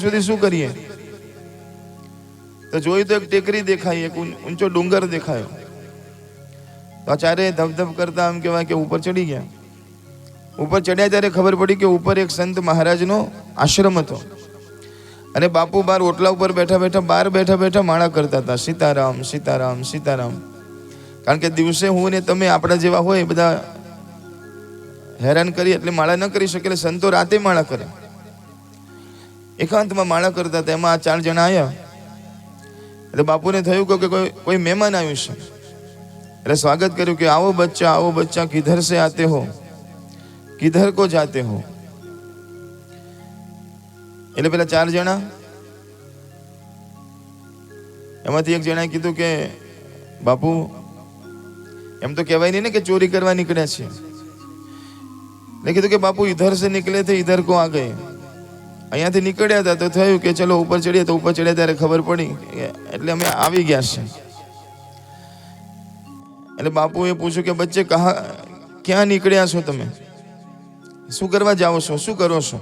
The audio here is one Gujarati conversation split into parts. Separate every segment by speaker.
Speaker 1: સુધી શું કરીએ? તો જોયું તો એક ટેકરી દેખાઈ, એક ઊંચો ડુંગર દેખાયો. તો આ ચારે ધબધબ કરતા આમ કહેવાય કે ઉપર ચડી ગયા. ઉપર ચડ્યા ત્યારે ખબર પડી કે ઉપર એક સંત મહારાજનો આશ્રમ હતો અને બાપુ બાર ઓટલા ઉપર બેઠા બેઠા માળા કરતા હતા, સીતારામ સીતારામ સીતારામ. કારણ કે દિવસે હું ને તમે આપણા જેવા હોય બધા હેરાન કરી એટલે માળા ન કરી શકે, એટલે સંતો રાતે માળા કરે. એકાંતમાં માળા કરતા હતા. એમાં આ 4 જણા આવ્યા એટલે બાપુને થયું કે કોઈ મહેમાન આવ્યું છે. એટલે સ્વાગત કર્યું કે આવો બચ્ચા કિધર સે આતે હો, કિધર કો જાતે હો. એટલે પેલા 4 જણા, એમાંથી એક જણાએ કીધું કે બાપુ, એમ તો કહેવાય નહીં ને કે ચોરી કરવા નીકળ્યા છે. એટલે કીધું કે બાપુ ઇધર સે નિકલે થે ઇધર કો આ ગયે. અહીંયાથી નીકળ્યા હતા તો થયું કે ચલો ઉપર ચડીએ. તો ઉપર ચડ્યા ત્યારે ખબર પડી એટલે અમે આવી ગયા છે. એટલે બાપુએ પૂછ્યું કે બચ્ચે ક્યાં નીકળ્યા છો તમે? શું કરવા જાઓ છો? શું કરો છો?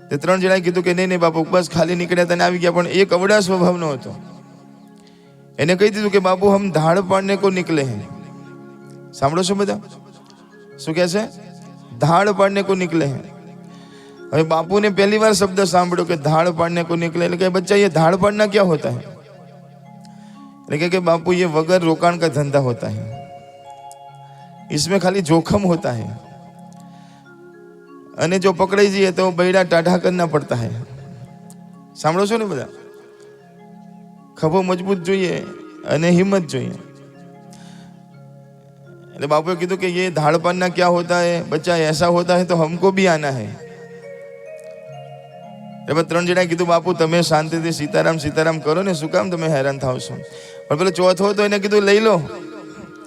Speaker 1: તે 3 જણાએ કીધું કે નહીં બાપુ, બસ ખાલી નીકળ્યા તને આવી ગયા. પણ એક અવળા સ્વભાવનો હતો. એને કહી દીધું કે બાપુ હમ ધાડ પાડને કો નિકલે હે. સાંભળો છો બધા? શું કહે છે? ધાડ પાડને કો નિકલે હે. હવે બાપू ने पहली बार शब्द सांभळो कि धाड़ पाड़ने को निकले. એટલે કે बच्चा ये धाड़ पाड़ना क्या होता है? એટલે કે बापू ये वगर रोकाण का धंधा होता है, इसमें खाली जोखम होता है અને જો પકડાઈ જઈએ તો બૈડા ટાઢા करना पड़ता है. સાંભળો છો ને બધા? ખભો મજબૂત જોઈએ અને હિંમત જોઈએ. એટલે બાપુએ કીધું કે ये धाड़ पाड़ना क्या होता है बच्चा, ऐसा होता है तो हमको भी आना है. એટલે 3 જણાએ કીધું બાપુ તમે શાંતિથી સીતારામ સીતારામ કરો ને, શું કામ તમે હેરાન થાવ છો? પણ પેલો ચોથો હતો એને કીધું લઈ લો,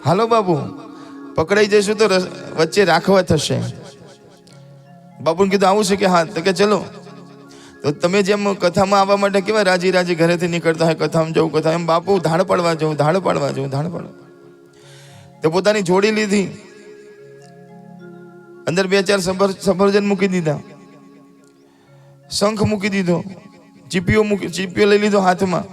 Speaker 1: હાલો બાપુ, પકડાઈ જઈશું તો વચ્ચે રાખવા થશે. બાપુને કીધું આવું છે કે હા. તો કે ચલો. તો તમે જેમ કથામાં આવવા માટે કેવા રાજી રાજી ઘરેથી નીકળતા હોય, કથામાં જવું કથા, એમ બાપુ ધાડ પાડવા જવું, ધાડ પાડવા જવું, ધાડ પાડવા. તો પોતાની જોડી લીધી, અંદર 2-4 સફરજન મૂકી દીધા, શંખ મૂકી દીધો, ચીપિયો લઈ લીધો હાથમાં.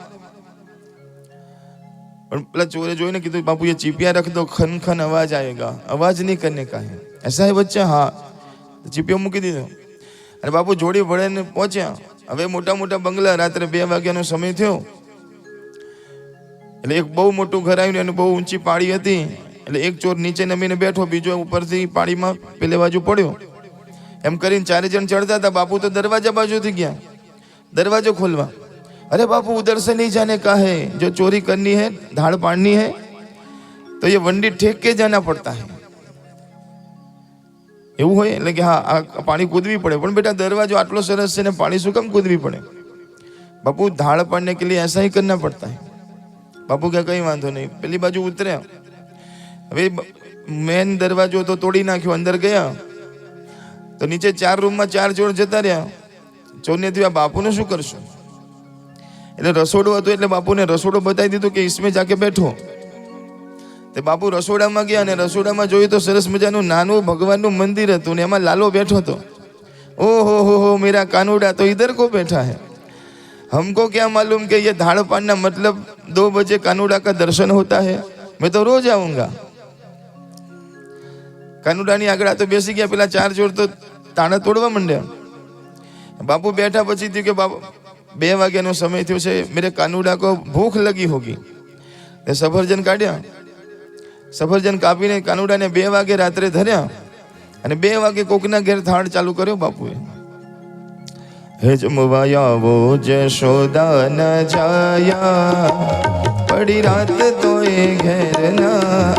Speaker 1: પણ પેલા ચોરે જોઈને કીધું બાપू ये चीपिया रख दो, खन खन आवाज आएगा, आवाज नहीं करने का है, ऐसा है बच्चा? हाँ. ચીપિયો મૂકી દીધો અને બાપુ જોડી ભળીને પહોંચ્યા. હવે મોટા મોટા બંગલા, રાત્રે 2 વાગ્યાનો સમય થયો. એટલે એક બહુ મોટું ઘર આવ્યું અને બહુ ઊંચી પાળી હતી. એટલે એક ચોર નીચે નમીને બેઠો, બીજો ઉપરથી પાળીમાં પેલે બાજુ પડ્યો. એમ કરીને 4 જણ ચડતા હતા. બાપુ તો દરવાજા બાજુથી ગયા दरवाजो खोलवा. अरे बापू उधर से नहीं जाने का है, जो चोरी करनी है, धाड़ पाड़नी है तो ये वंडी ठेक के जाना पड़ता है. એવું હોય એટલે કે હા આ પાણી કૂદવી પડે. પણ બેટા દરવાજો આટલો સરસ છે ને પાણી શું કામ કૂદવી પડે? બાપू धाड़ पाड़ने के लिए ऐसा ही करना पड़ता है. बापू क्या कहीं वांधो नहीं. પેલી બાજુ ઉતર્યા. હવે મેન દરવાજો તો તોડી નાખ્યો, અંદર ગયા તો નીચે 4 રૂમમાં 4 ચોર જતા રહ્યા. ચોરને થયું આ બાપુને શું કરશું? એટલે રસોડું હતું એટલે બાપુને રસોડો બતાવી દીધું કે इसमें जाके बैठो. તે બાપુ રસોડામાં ગયા અને રસોડામાં જોયું તો સરસ મજાનું નાનું ભગવાનનું મંદિર હતું ને એમાં લાલો બેઠો હતો. ઓહો હો મેરા કાનુડા તો इधर को बैठा है. हमको क्या मालूम कि ये धाड़ पाड़ना मतलब 2 बजे कानूड़ा का दर्शन होता है, मैं तो रोज आऊंगा. કાનુડાની આગળ તો બેસી ગયા. પેલા 4 ચોર તો તાળા તોડવા માંડ્યા. બાપુ બેઠા પછી થયું કે બાપુ 2 વાગ્યાનો સમય થયો છે, મેરે કાનુડા કો ભૂખ લગી હોગી. એ સફરજન કાઢ્યા, સફરજન કાપીને કાનુડાને 2 વાગે રાત્રે ધર્યા અને 2 વાગે કોકના ઘેર થાળ ચાલુ કર્યો બાપુએ. હે જમવાયા વો જશોદા ન જાયા, પડી રાત તો એ ઘેર ન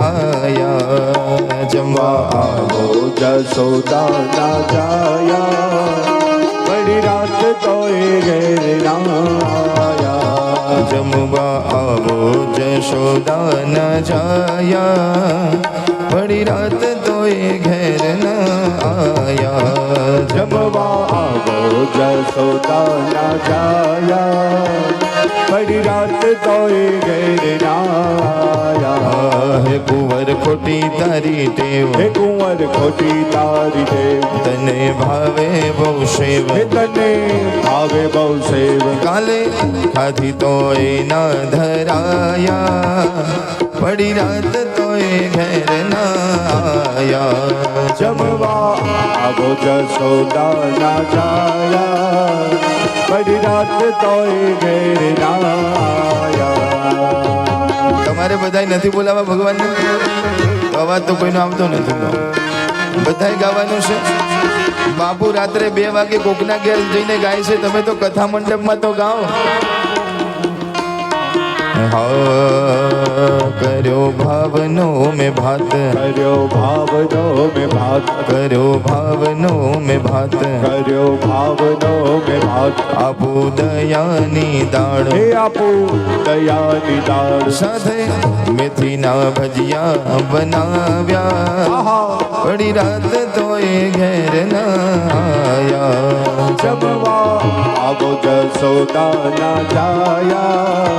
Speaker 1: આયા. જમવા આવો
Speaker 2: જશોદા ના જાયા, પડી રાત તો એ ઘેર ના આયા.
Speaker 1: જમવા આવો જશોદા ન જાયા, પડી રાત તો એ ઘેર ન આયા.
Speaker 2: જમવા આવો જશોદા ના જાયા, बड़ी रात तो घेर आया।
Speaker 1: હે કુંવર ખોટી તારી ટેવ,
Speaker 2: हे कुंवर खोटी तारी देव,
Speaker 1: તને ભાવે બહુ સેવ,
Speaker 2: हे तने भावे बहु सेव।
Speaker 1: કાલે ખાધી તોય ના ધરાયા, પડી રાત તોય ઘેર ના આયા।
Speaker 2: जमवा आवो जसोदा ना जाया, बड़ी रात तो घेर आया।
Speaker 1: તમારે બધાય નથી બોલાવા ભગવાનને? તો અવાજ તો કોઈનો આવતો નથી, બધાય ગાવાનું છે। બાપુ રાત્રે 2 વાગે કોકના ઘેર જઈને ગાય છે, તમે તો કથા મંડપમાં તો ગાઓ। હા કર્યો ભાવનો મેં ભાત,
Speaker 2: કર્યો ભાવનો મેં ભાત,
Speaker 1: કર્યો ભાવનો મેં ભાત,
Speaker 2: કર્યો ભાવનો મેં ભાત।
Speaker 1: આપો દયાની દાળ,
Speaker 2: હે આપો દયાની દાળ,
Speaker 1: સાથે મેથીના ભજીયા બનાવ્યા,
Speaker 2: આહા
Speaker 1: પડી રાત તોય ઘેર ના આયા।
Speaker 2: જમવા આવો જસોદા ના જાયા,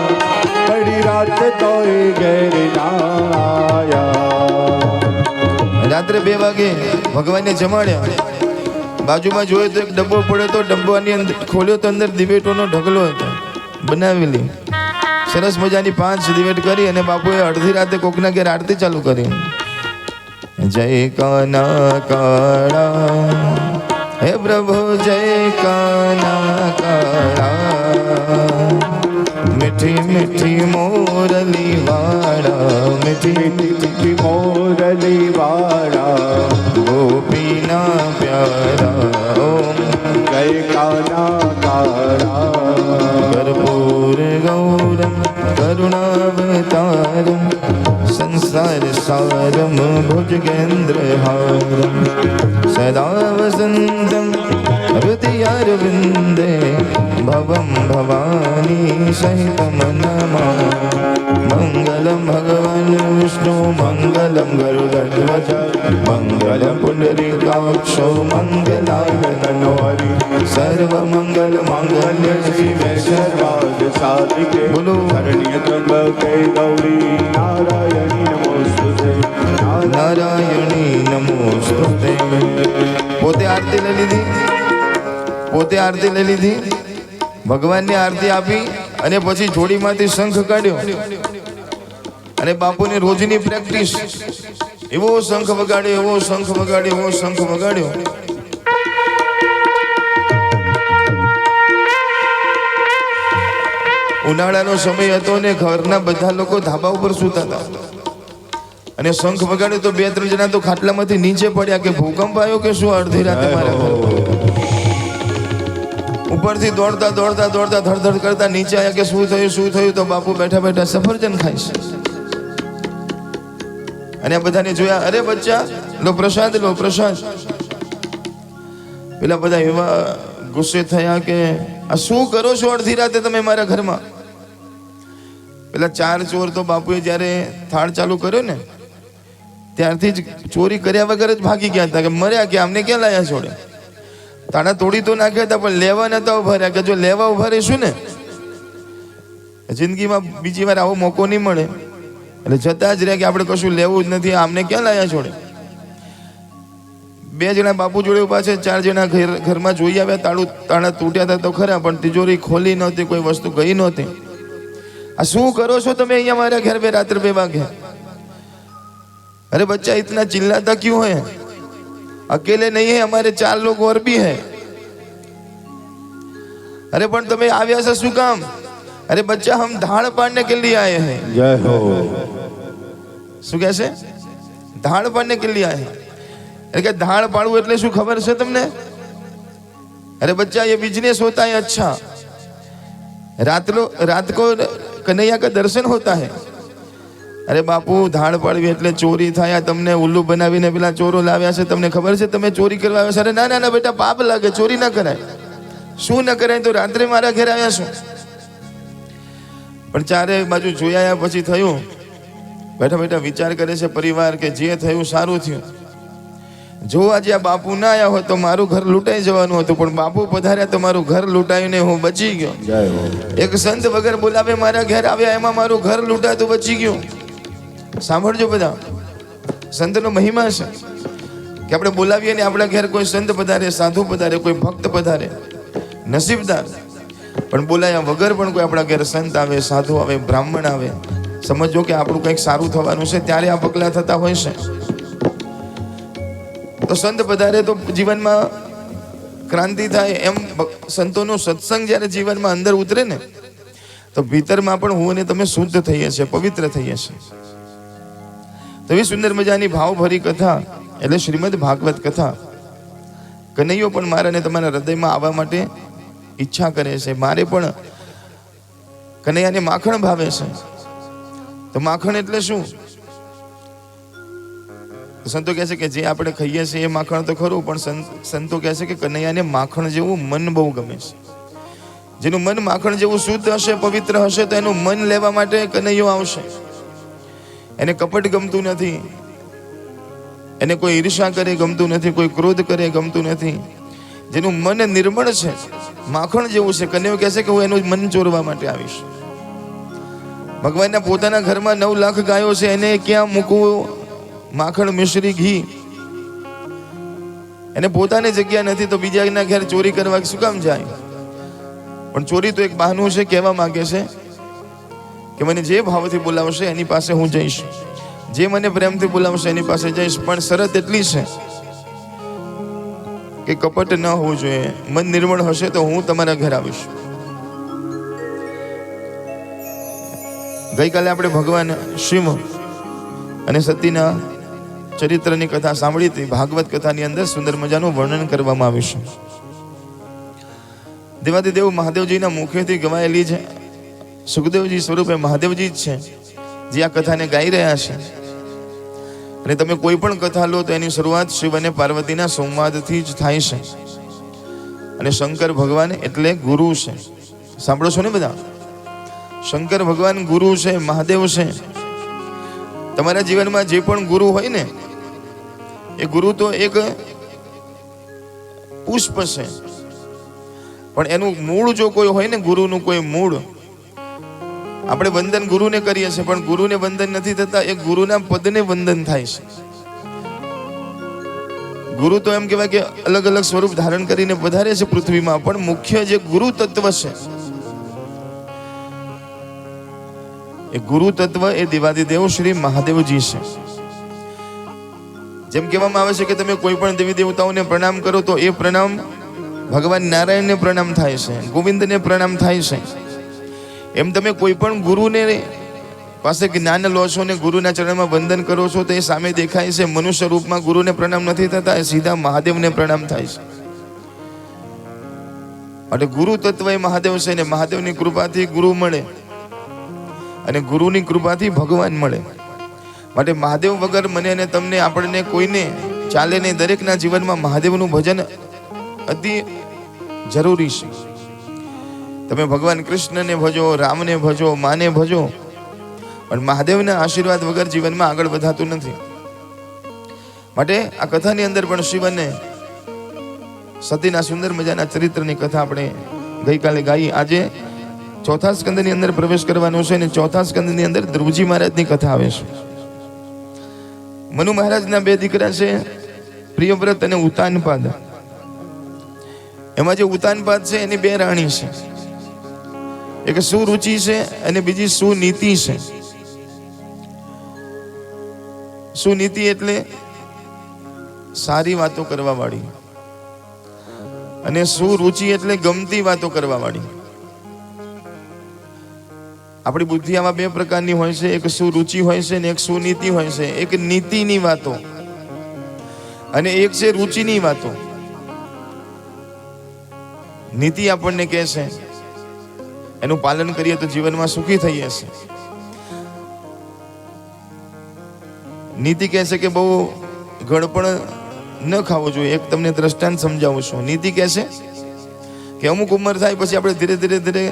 Speaker 2: બડી રાત તોય ઘેર આયા।
Speaker 1: રાત્રે 2 વાગે ભગવાનને જમાડ્યા, બાજુમાં જોયો તો એક ડબ્બો પડ્યો તો, ડબ્બાની અંદર ખોલ્યો તો અંદર દિવેટોનો ઢગલો હતો બનાવેલી, સરસ મજાની 5 દિવેટ કરી અને બાપુએ અડધી રાતે કોકના ઘેર આરતી ચાલુ કરી। જય કાના કાળા, હે પ્રભુ જય કાના કાળા, મીઠી મીઠી મોરલી વાળા, મીઠી
Speaker 2: મીઠી મોરલી વાળા,
Speaker 1: ગોપીના પ્યારા, ઓમ
Speaker 2: જય કાના કાળા।
Speaker 1: કર્પૂર ગૌરમ કરુણાવતારમ, સંસાર સારમ ભુજગેન્દ્ર હારમ, સદા વસંતમ હૃદયારવિંદે, ભવમ ભવાની સહિતમ નમઃ। મંગલમ ભગવાન વિષ્ણુ મંગલમ ગરુડધ્વજ, મંગલમ પુંડરીકાક્ષો મંગલાય તનોહરી, સર્વ મંગલ માંગલ્ય શિવે
Speaker 2: સર્વાર્થ સાધિકે,
Speaker 1: બોલો
Speaker 2: શરણ્ય ત્રંબકે ગૌરી નારાયણી નમોસ્તુતે,
Speaker 1: નારાયણી નમોસ્તુતે। પોતે આરતી લઈ લીધી, પોતે આરતી લઈ લીધી, ભગવાનની આરતી આપી અને પછી જોડીમાંથી શંખ કાઢ્યો અને બાપુની રોજની પ્રેક્ટિસ, એવો શંખ વગાડ્યો, એવો શંખ વગાડ્યો, એવો શંખ વગાડ્યો। ઉનાળાનો સમય હતો ને ઘરના બધા લોકો ધાબા ઉપર સૂતા હતા અને શંખ વગાડ્યો તો 2-3 જણા તો ખાટલામાંથી નીચે પડ્યા કે ભૂકંપ આવ્યો કે શું અડધી રાતે મારા ઘરે। ઉપરથી દોડતા દોડતા દોડતા ધડધડ કરતા નીચે આવ્યા કે શું થયું? તો બાપુ બેઠા બેઠા સફરજન ખાય છે અને આ બધાને જોયા, અરે બચ્ચા લો પ્રસાદ, લો પ્રસાદ। પેલા બધા એવા ગુસ્સે થયા કે આ શું કરો છો અડધી રાતે તમે મારા ઘરમાં? પેલા 4 ચોર તો બાપુએ જ્યારે થાળ ચાલુ કર્યો ને ત્યારથી જ ચોરી કર્યા વગર જ ભાગી ગયા હતા કે મર્યા કે આમને ક્યાં લાયા છોડે। તાળા તોડી તો નાખ્યા હતા પણ લેવા નતા ઉભા રહ્યા, કે જો લેવા ઉભા રહીશું ને જિંદગીમાં બીજી વાર આવો મોકો નહીં મળે, એટલે જતા જ રહ્યા કે આપણે કશું લેવું જ નથી, આમને ક્યાં લાયા છોડે। 2 જણા બાપુ જોડે ઉભા છે, 4 જણા ઘરમાં જોઈ આવ્યા, તાળા તૂટ્યા હતા તો ખરા પણ તિજોરી ખોલી નહોતી, કોઈ વસ્તુ ગઈ નહોતી। આ શું કરો છો તમે અહીંયા મારા ઘર पे रात्र 2 વાગે? अरे बच्चा इतना चिल्लाता क्यों है? अकेले नहीं है, हमारे 4 लोग और भी है। अरे पण તમે આવ્યા છો શું કામ? अरे बच्चा हम धाड़ पाड़ने के लिए आए हैं।
Speaker 2: जय हो।
Speaker 1: શું કહે છે? धाड़ पाड़ने के लिए आए हैं। એટલે કે धाड़ પાડવું એટલે શું ખબર છે તમને? अरे बच्चा ये बिजनेस होता है अच्छा, रात को कन्हैया का दर्शन होता है। अरे बापू धाड़ પાડવી એટલે ચોરી થાય, તમને ઉલ્લુ બનાવીને પેલા ચોરો લાવ્યા છે, તમને ખબર છે તમે ચોરી કરવા આવ્યા છો? અરે ના ના ના બેટા, પાપ લાગે, ચોરી ના કરાય। શું ન કરાય? તો રાત્રે મારા ઘરે આવ્યા છો। પણ ચારે બાજુ જોયા પછી થયું, બેઠા બેઠા વિચાર કરે છે પરિવાર કે જે થયું સારું થયું। જો આજે આ બાપુ ના આવ્યા હોત તો મારું ઘર લૂંટાઈ જવાનું હતું, પણ બાપુ પધાર્યા તો મારું ઘર લૂંટાઈને હું બચી ગયો.
Speaker 2: જય હો.
Speaker 1: એક સંત વગર બોલાવે મારા ઘેર આવ્યા, એમાં મારું ઘર લૂંટાતું બચી ગયું. સાંભળજો બધા, સંતનો મહિમા છે કે આપણે બોલાવીએ ને આપણા ઘેર કોઈ સંત પધારે, સાધુ પધારે, કોઈ ભક્ત પધારે, નસીબદાર. પણ બોલાયા વગર પણ કોઈ આપણા ઘેર સંત આવે, સાધુ આવે, બ્રાહ્મણ આવે, સમજો કે આપણું કંઈક સારું થવાનું છે, ત્યારે આ પગલા થતા હોય છે. તો સંત પધારે તો જીવનમાં ક્રાંતિ થાય. એમ સંતોનો સત્સંગ જ્યારે જીવનમાં અંદર ઉતરે ને તો ભીતરમાં પણ હું અને તમે શુદ્ધ થઈએ છીએ, પવિત્ર થઈએ છીએ. તો એવી સુંદર મજાની ભાવભરી કથા એટલે શ્રીમદ ભાગવત કથા. કનૈયો પણ મારા અને તમારા હૃદયમાં આવવા માટે ઈચ્છા કરે છે. મારે પણ કનૈયાને માખણ ભાવે છે. તો માખણ એટલે શું? સંતો કહે છે કે જે આપણે ખાઈએ છીએ એ માખણ તો ખરું, પણ સંતો કહે છે કે કનૈયાને માખણ જેવું મન બહુ ગમે છે. જેનું મન માખણ જેવું શુદ્ધ હશે, પવિત્ર હશે, તો એનું મન લેવા માટે કનૈયો આવશે. એને કપટ ગમતું નથી, એને કોઈ ઈર્ષા કરે ગમતું નથી, કોઈ ક્રોધ કરે ગમતું નથી. જેનું મન નિર્મળ છે, માખણ જેવું છે, કનૈયો કહે છે કે હું એનું મન ચોરવા માટે આવીશ. ભગવાનના પોતાના ઘરમાં 9 લાખ ગાયો છે, એને ક્યાં મૂકવું માખણ, મિશ્રી, ઘી? એને પોતાની જગ્યા નથી તો બીજાના ઘેર ચોરી કરવા શું કામ જાય? પણ ચોરી તો એક બહાનું છે. કહેવા માંગે છે કે મને જે ભાવથી બોલાવશે એની પાસે હું જઈશ, જે મને પ્રેમથી બોલાવશે એની પાસે જઈશ, પણ શરત એટલી છે કે કપટ ન હોવું જોઈએ, મન નિર્મળ હશે તો હું તમારા ઘર આવીશ. ગઈકાલે આપણે ભગવાન શિવ અને સતીના ચરિત્રની કથા સાંભળી હતી. ભાગવત કથાની અંદર સુંદર મજાનું વર્ણન કરવામાં આવ્યું છે. દેવાદિદેવ મહાદેવજીના મુખેથી ગવાયેલી છે. સુખદેવજી સ્વરૂપે મહાદેવજી જ છે જે આ કથાને ગાઈ રહ્યા છે. અને તમે કોઈ પણ કથા લો તો એની શરૂઆત શિવ અને પાર્વતીના સંવાદથી જ થાય છે. અને શંકર ભગવાન એટલે ગુરુ છે. સાંભળો છો ને બધા? શંકર ભગવાન ગુરુ છે, મહાદેવ છે. તમારા જીવનમાં જે પણ ગુરુ હોય ને, એ ગુરુ તો એક પુષ્પ છે, પણ એનું મૂળ જો કોઈ હોય ને, ગુરુનું કોઈ મૂળ, આપણે વંદન ગુરુને કરીએ છીએ પણ ગુરુને વંદન નથી થતા, એ ગુરુના પદને વંદન થાય છે. ગુરુ તો એમ કહેવાય કે અલગ અલગ સ્વરૂપ ધારણ કરીને પધારે છે પૃથ્વીમાં, પણ મુખ્ય જે ગુરુ તત્વ છે, એ ગુરુ તત્વ એ દેવાદિદેવ શ્રી મહાદેવજી છે. જેમ કહેવામાં આવે છે કે તમે કોઈ પણ દેવી દેવતાઓને પ્રણામ કરો તો એ પ્રણામ ભગવાન નારાયણને પ્રણામ થાય છે, ગોવિંદને પ્રણામ થાય છે. એમ તમે કોઈ પણ ગુરુને પાસે જ્ઞાન લો છો ને ગુરુના ચરણમાં વંદન કરો છો તો એ સામે દેખાય છે મનુષ્ય રૂપમાં ગુરુને પ્રણામ નથી થતા, એ સીધા મહાદેવને પ્રણામ થાય છે. એટલે ગુરુ તત્વ એ મહાદેવ છે ને મહાદેવની કૃપાથી ગુરુ મળે અને ગુરુની કૃપાથી ભગવાન મળે. માટે મહાદેવ વગર મને અને તમને, આપણને કોઈને ચાલે નહીં. દરેકના જીવનમાં મહાદેવનું ભજન અતિ જરૂરી છે. તમે ભગવાન કૃષ્ણને ભજો, રામને ભજો, માને ભજો, પણ મહાદેવના આશીર્વાદ વગર જીવનમાં આગળ વધાતું નથી. માટે આ કથાની અંદર પણ શિવ અને સતીના સુંદર મજાના ચરિત્રની કથા આપણે ગઈકાલે ગાઈ. આજે ચોથા સ્કંદની અંદર પ્રવેશ કરવાનો છે અને ચોથા સ્કંદની અંદર ધ્રુવજી મહારાજની કથા આવે છે. મનુ મહારાજના 2 દીકરા છે, પ્રિયવ્રત અને ઉતાનપાદ. એમાં જે ઉતાનપાદ છે એની 2 રાણી છે, એક સુરુચિ છે અને બીજી સુનીતિ છે. સુનીતિ એટલે સારી વાતો કરવા વાળી, અને સુરુચિ એટલે ગમતી વાતો કરવા વાળી. આપણી બુદ્ધિ આમાં 2 પ્રકારની હોય છે, એક સુરુચિ હોય છે અને એક સુનીતિ હોય છે. એક નીતિની વાતો અને એક છે રુચિની વાતો. નીતિ આપણને કહે છે એનું પાલન કરીએ તો જીવનમાં સુખી થઈએ છીએ. નીતિ કહે છે કે બહુ ગળપણ ન ખાવું જોઈએ. એક તમને દ્રષ્ટાંત સમજાવું છું. નીતિ કહે છે કે અમુક ઉંમર થાય પછી આપણે ધીરે ધીરે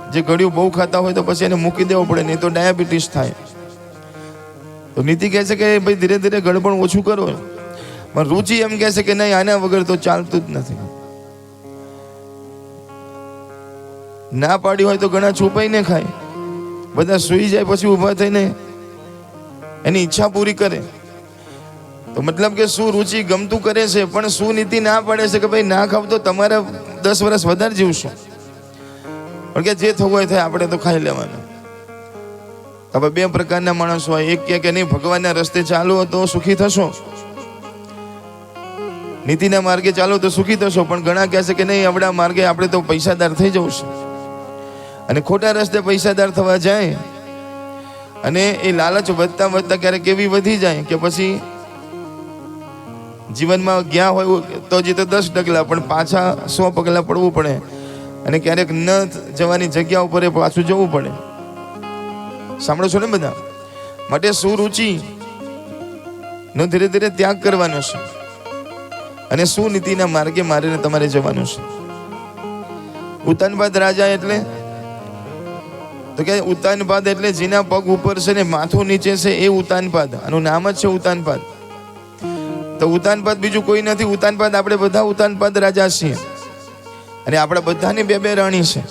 Speaker 1: જે ગળ્યું બહુ ખાતા હોય તો પછી એને મૂકી દેવું પડે, નહીં તો ડાયાબિટીસ થાય. તો નીતિ કહે છે કે ભાઈ ધીરે ધીરે ગળપણ ઓછું કરો. પણ રુચિ એમ કહે છે કે નહીં, આના વગર તો ચાલતું જ નથી. ના પાડી હોય તો ઘણા છુપાઈને ખાય, બધા સૂઈ જાય પછી ઊભા થઈને એની ઈચ્છા પૂરી કરે. તો મતલબ કે શું રુચિ ગમતું કરે છે, પણ શું નીતિ ના પાડે છે કે ભાઈ ના ખાવ તો તમારે 10 વર્ષ વધારે જીવશો, પણ કે જે થવું હોય થાય, આપણે તો ખાઈ લેવાનું. હવે બે પ્રકારના માણસો હોય, એક કહે કે નહીં ભગવાનના રસ્તે ચાલો તો સુખી થશો, નીતિના માર્ગે ચાલો તો સુખી થશો, પણ ઘણા કહે છે કે નહીં અવડા માર્ગે આપણે તો પૈસાદાર થઈ જવું છે. અને ખોટા રસ્તે પૈસાદાર થવા જાય અને એ લાલચ વધતા વધતા ક્યારેક એવી વધી જાય કે પછી જીવનમાં ગયા હોય તો જ તો 10 ડગલા પણ પાછા 100 પગલા પડવું પડે, અને ક્યારેક ન જવાની જગ્યા ઉપર એ પાછું જવું પડે. સાંભળો છો ને બધા? માટે સુરુચિ નો ધીરે ધીરે ત્યાગ કરવાનો છે અને સુનીતિના માર્ગે મારીને તમારે જવાનું છે. ઉતાનપાદ રાજા એટલે તો કે ઉતાનપાદ એટલે જેના પગ ઉપર છે ને માથું નીચે છે એ ઉતાનપાદ, આનું નામ જ છે ઉતાનપાદ. તો ઉતાનપાદ બીજું કોઈ નથી. ઉતાનપાદ આપણે બધા ઉતાનપાદ રાજા છીએ, અને આપણા બધાની બે રાણી છે.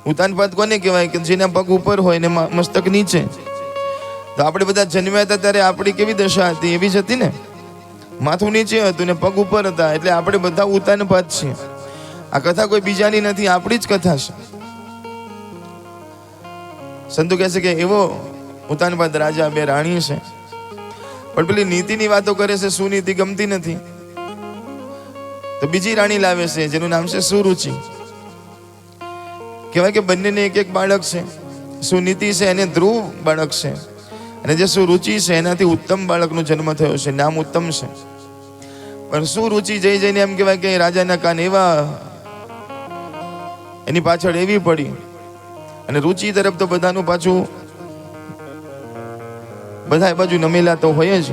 Speaker 1: ઉતાનપાદ કોને કહેવાય? કે જેના પગ ઉપર હોય ને મસ્તક નીચે. તો આપણે બધા જન્મ્યા હતા ત્યારે આપણી કેવી દશા હતી? એવી જ હતી ને, માથું નીચે હતું ને પગ ઉપર હતા. એટલે આપણે બધા ઉતાનપાદ છીએ. આ કથા કોઈ બીજાની નથી, આપણી જ કથા છે. સંતો કહે છે કે એવો ઉતાનપાદ રાજા, બે રાણી છે, પણ પેલી નીતિની વાતો કરે છે, સુનીતિ ગમતી નથી. તો બીજી રાણી લાવે છે જેનું નામ છે સુરુચિ. કહેવાય કે બંનેને એક એક બાળક છે. સુનીતિ છે એને ધ્રુવ બાળક છે, અને જે સુરુચિ છે એનાથી ઉત્તમ બાળકનો જન્મ થયો છે, નામ ઉત્તમ છે. પણ સુરુચિ જઈ જઈને એમ કહેવાય કે રાજાના કાન એવા એની પાછળ એવી પડી, અને રુચિ તરફ તો બધાનું પાછું બધા બાજુ નમેલા તો હોય જ.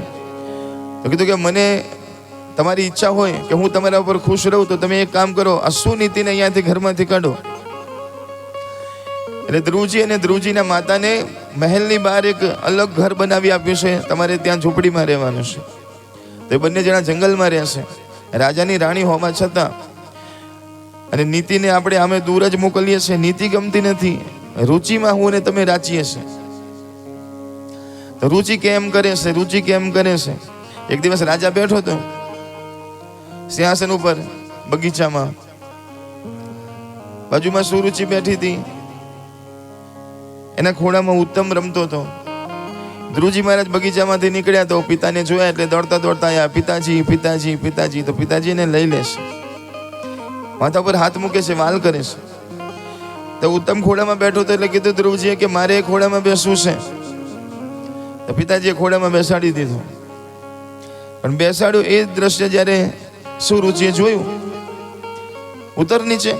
Speaker 1: તો કીધું કે મને તમારી ઈચ્છા હોય કે હું તમારા ઉપર ખુશ રહું તો તમે એક કામ કરો, આ સુનીતિને અહીંયાથી ઘરમાંથી કાઢો. એટલે ધ્રુવજી અને ધ્રુવજીના માતાને મહેલની બહાર એક અલગ ઘર બનાવી આપ્યું છે, તમારે ત્યાં ઝૂંપડીમાં રહેવાનું છે. તો એ બંને જણા જંગલમાં રહેશે, રાજાની રાણી હોવા છતાં. અને નીતિને આપણે આમે દૂર જ મોકલીએ છીએ, નીતિ ગમતી નથી, રુચિમાં હું ને તમે રાચીએ છીએ. તો રુચિ કેમ કરે છે, રુચિ કેમ કરે છે? એક દિવસ રાજા બેઠો હતો સિંહાસન ઉપર બગીચામાં, બાજુમાં સુરુચિ બેઠી હતી, એના ખોળામાં ઉત્તમ રમતો હતો. ધ્રુવજી મહારાજ બગીચામાંથી નીકળ્યા તો પિતાને જોયા એટલે દોડતા દોડતા આવ્યા, પિતાજી પિતાજી પિતાજી. તો પિતાજીને લઈ લેશે, માથા પર હાથ મૂકે છે, વાલ કરે છે. તો ઉત્તમ ખોળામાં બેઠો હતો એટલે કીધું ધ્રુવજીએ કે મારે ખોળામાં બેસવું છે. તો પિતાજીએ ખોળામાં બેસાડી દીધો. પણ બેસાડ્યું એ દ્રશ્ય જ્યારે સુરુચિએ જોયું, ઉતર નીચે,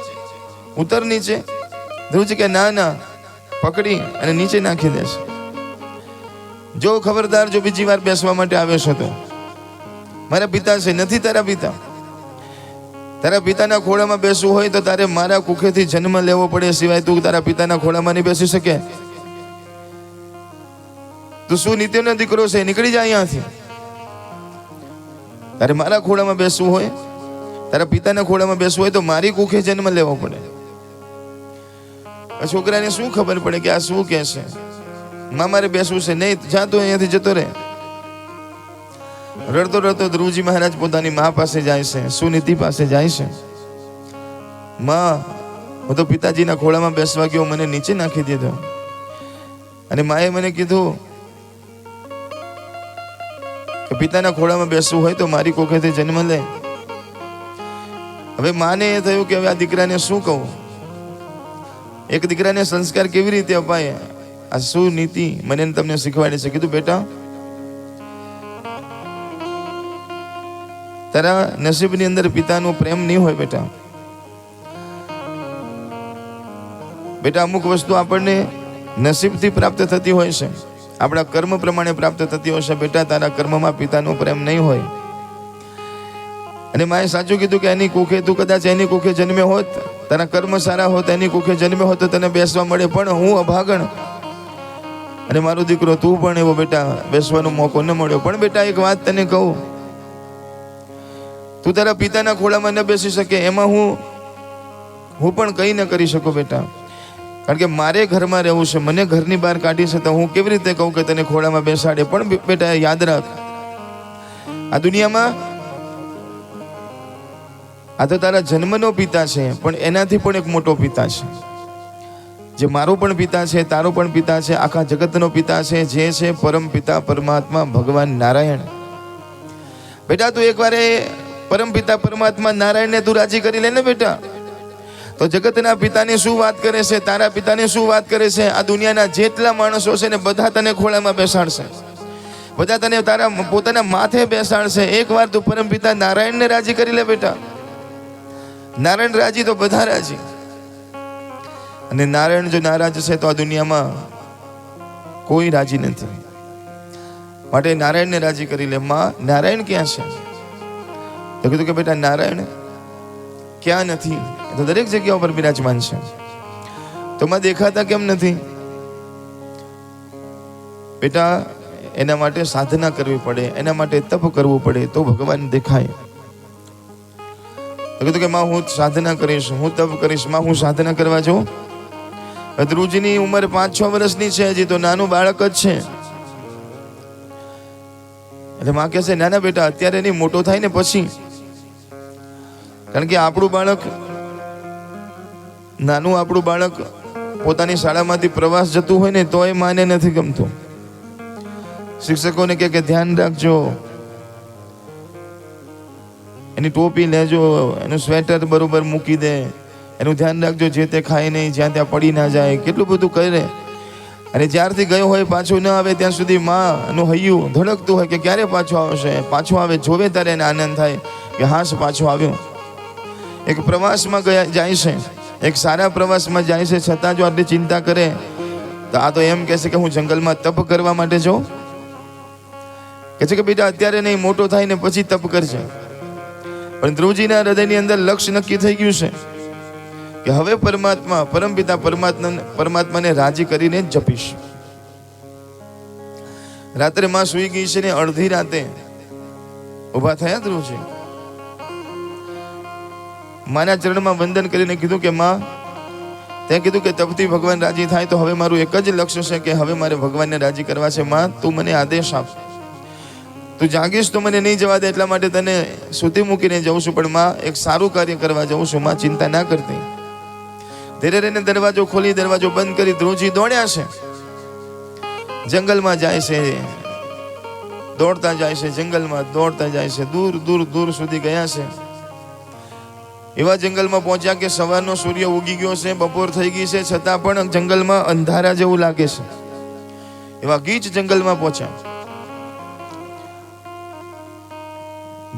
Speaker 1: ઉતર નીચે. ધ્રુવજી કે ના ના, પકડી અને નીચે નાખી દેશે. જો ખબરદાર, જો બીજી વાર બેસવા માટે આવ્યો છો તો મારા પિતા છે, નથી તારા પિતા. તારા પિતાના ખોળામાં બેસવું હોય તો તારે મારા કુખેથી જન્મ લેવો પડે, સિવાય તું તારા પિતાના ખોળામાં નહીં બેસી શકે. તું શું નીતિનો દીકરો છે, નીકળી જાય અહીંયાથી. તારે મારા ખોળામાં બેસવું હોય, તારા પિતાના ખોળામાં બેસવું હોય તો મારી કુખે જન્મ લેવો પડે. છોકરાને શું ખબર પડે કે આ શું કે છે? મારે બેસવું છે, નહીં જાતો અહીંયાથી જતો રહે. રડતો રડતો ધ્રુવજી મહારાજ પોતાની મા પાસે જાય છે, સુનીતિ પાસે જાય છે. માં, હું તો પિતાજીના ખોળામાં બેસવા ગયો, મને નીચે નાખી દીધો. અને માએ મને કીધું કે પિતાના ખોળામાં બેસવું હોય તો મારી કોખેથી જન્મ લે. હવે માને એ થયું કે હવે આ દીકરાને શું કહું? એક દીકરાને સંસ્કાર કેવી રીતે અપાય? આ શું નીતિ મને તમને શીખવાડે છે. કીધું બેટા, તારા નસીબની અંદર પિતાનો પ્રેમ નહીં હોય બેટા. બેટા, અમુક વસ્તુ આપણને નસીબથી પ્રાપ્ત થતી હોય છે, આપણા કર્મ પ્રમાણે પ્રાપ્ત થતી હોય છે. બેટા, તારા કર્મમાં પિતાનો પ્રેમ નહીં હોય. અને માએ સાચું કીધું કે એની કુખે તું કદાચ એની કુખે જન્મે હોત, તારા કર્મ સારા હોત, એની કુખે જન્મે હોત તો તને બેસવા મળે. પણ હું અભાગણ અને મારો દીકરો તું પણ એવો બેટા બેસવાનો મોકો ન મળ્યો. પણ બેટા, એક વાત તને કહું, તું તારા પિતાના ખોળામાં ન બેસી શકે એમાં હું પણ કંઈ ન કરી શકું બેટા, કારણ કે મારે ઘરમાં રહેવું છે, મને ઘરની બહાર કાઢી છે, તો હું કેવી રીતે કહું કે તને ખોળામાં બેસાડે? પણ બેટા યાદ રાખ, આ દુનિયામાં આ તો તારા જન્મનો પિતા છે, પણ એનાથી પણ એક મોટો પિતા છે, જે મારો પણ પિતા છે, તારો પણ પિતા છે, આખા જગતનો પિતા છે, જે છે પરમ પિતા પરમાત્મા ભગવાન નારાયણ. બેટા તું એકવાર પરમ પિતા પરમાત્મા નારાયણને તું રાજી કરી લે ને બેટા, તો જગતના પિતાની શું વાત કરે છે, તારા પિતાની શું વાત કરે છે, આ દુનિયાના જેટલા માણસો છે ને બધા તને ખોળામાં બેસાડશે, બધા તને તારા પોતાના માથે બેસાડશે. એકવાર તું પરમ પિતા નારાયણને રાજી કરી લે બેટા. નારાયણ રાજી તો બધા રાજી, અને નારાયણ જો નારાજ છે તો આ દુનિયામાં કોઈ રાજી નથી. માટે નારાયણને રાજી કરી લે. માં નારાયણ ક્યાં છે? તો કીધું કે બેટા નારાયણ ક્યાં નથી, એ તો દરેક જગ્યા ઉપર બિરાજમાન છે. તો માં દેખાતા કેમ નથી? બેટા એના માટે સાધના કરવી પડે, એના માટે તપ કરવું પડે તો ભગવાન દેખાય. તો કીધું કે માં હું સાધના કરીશ, હું તપ કરીશ. માં હું સાધના કરવા જાઉં? ધ્રુવજીની ઉંમર 5-6 વર્ષની છે, હજી તો નાનું બાળક જ છે. એટલે માં કહે છે નાના બેટા અત્યારે નહીં, મોટો થાય ને પછી. કારણ કે આપણું બાળક નાનું, આપણું બાળક પોતાની શાળામાંથી પ્રવાસ જતું હોય ને તો એ માને નથી ગમતું. શિક્ષકોને કે ધ્યાન રાખજો, એની ટોપી લેજો, એનું સ્વેટર બરોબર મૂકી દે, એનું ધ્યાન રાખજો, જે તે ખાય નહીં, જ્યાં ત્યાં પડી ના જાય, કેટલું બધું કરે. અને જ્યારથી ગયો હોય પાછું ન આવે ત્યાં સુધી માનું હૈયું ધડકતું હોય કે ક્યારે પાછો આવશે, પાછો આવે, જોવે ત્યારે એને આનંદ થાય કે હાશ પાછો આવ્યો. એક પ્રવાસમાં જાય છે, એક સારા પ્રવાસમાં જાય છે, છતાં જો આટલી ચિંતા કરે તો આ તો એમ કહેશે કે હું જંગલમાં તપ કરવા માટે જાઉં. કહે છે કે બેટા અત્યારે નહીં, મોટો થાય ને પછી તપ કરજે. પણ ધ્રુવજીના હૃદયની અંદર લક્ષ્ય નક્કી થઈ ગયું છે કે હવે પરમાત્મા પરમપિતા પરમાત્માને રાજી કરીને જ જપીશ. રાત્રે માં સુઈ ગઈ છે ને અડધી રાતે ઉભા થયા ધ્રુવજી. માના ચરણમાં વંદન કરીને કીધું કે માં, તે કીધું કે તપથી ભગવાન રાજી થાય તો હવે મારું એક જ લક્ષ્ય છે કે હવે મારે ભગવાનને રાજી કરવા છે. માં તું મને આદેશ આપ, તું જાગીશ તો મને નહીં જવા દે, એટલા માટે તને સૂતી મૂકીને જઉં છું, પણ માં એક સારું કાર્ય કરવા જઉં છું. માં ચિંતા ના કરતી. ધીરે રહીને દરવાજો ખોલી, દરવાજો બંધ કરી ધ્રુવજી દોડ્યા છે, જંગલમાં જાય છે, દોડતા જાય છે, જંગલમાં દોડતા જાય છે, દૂર દૂર દૂર સુધી ગયા છે. એવા જંગલમાં પહોંચ્યા કે સવારનો સૂર્ય ઉગી ગયો છે, બપોર થઈ ગઈ છે, છતાં પણ જંગલમાં અંધારા જેવું લાગે છે. એવા ગીચ જંગલમાં પહોંચ્યા.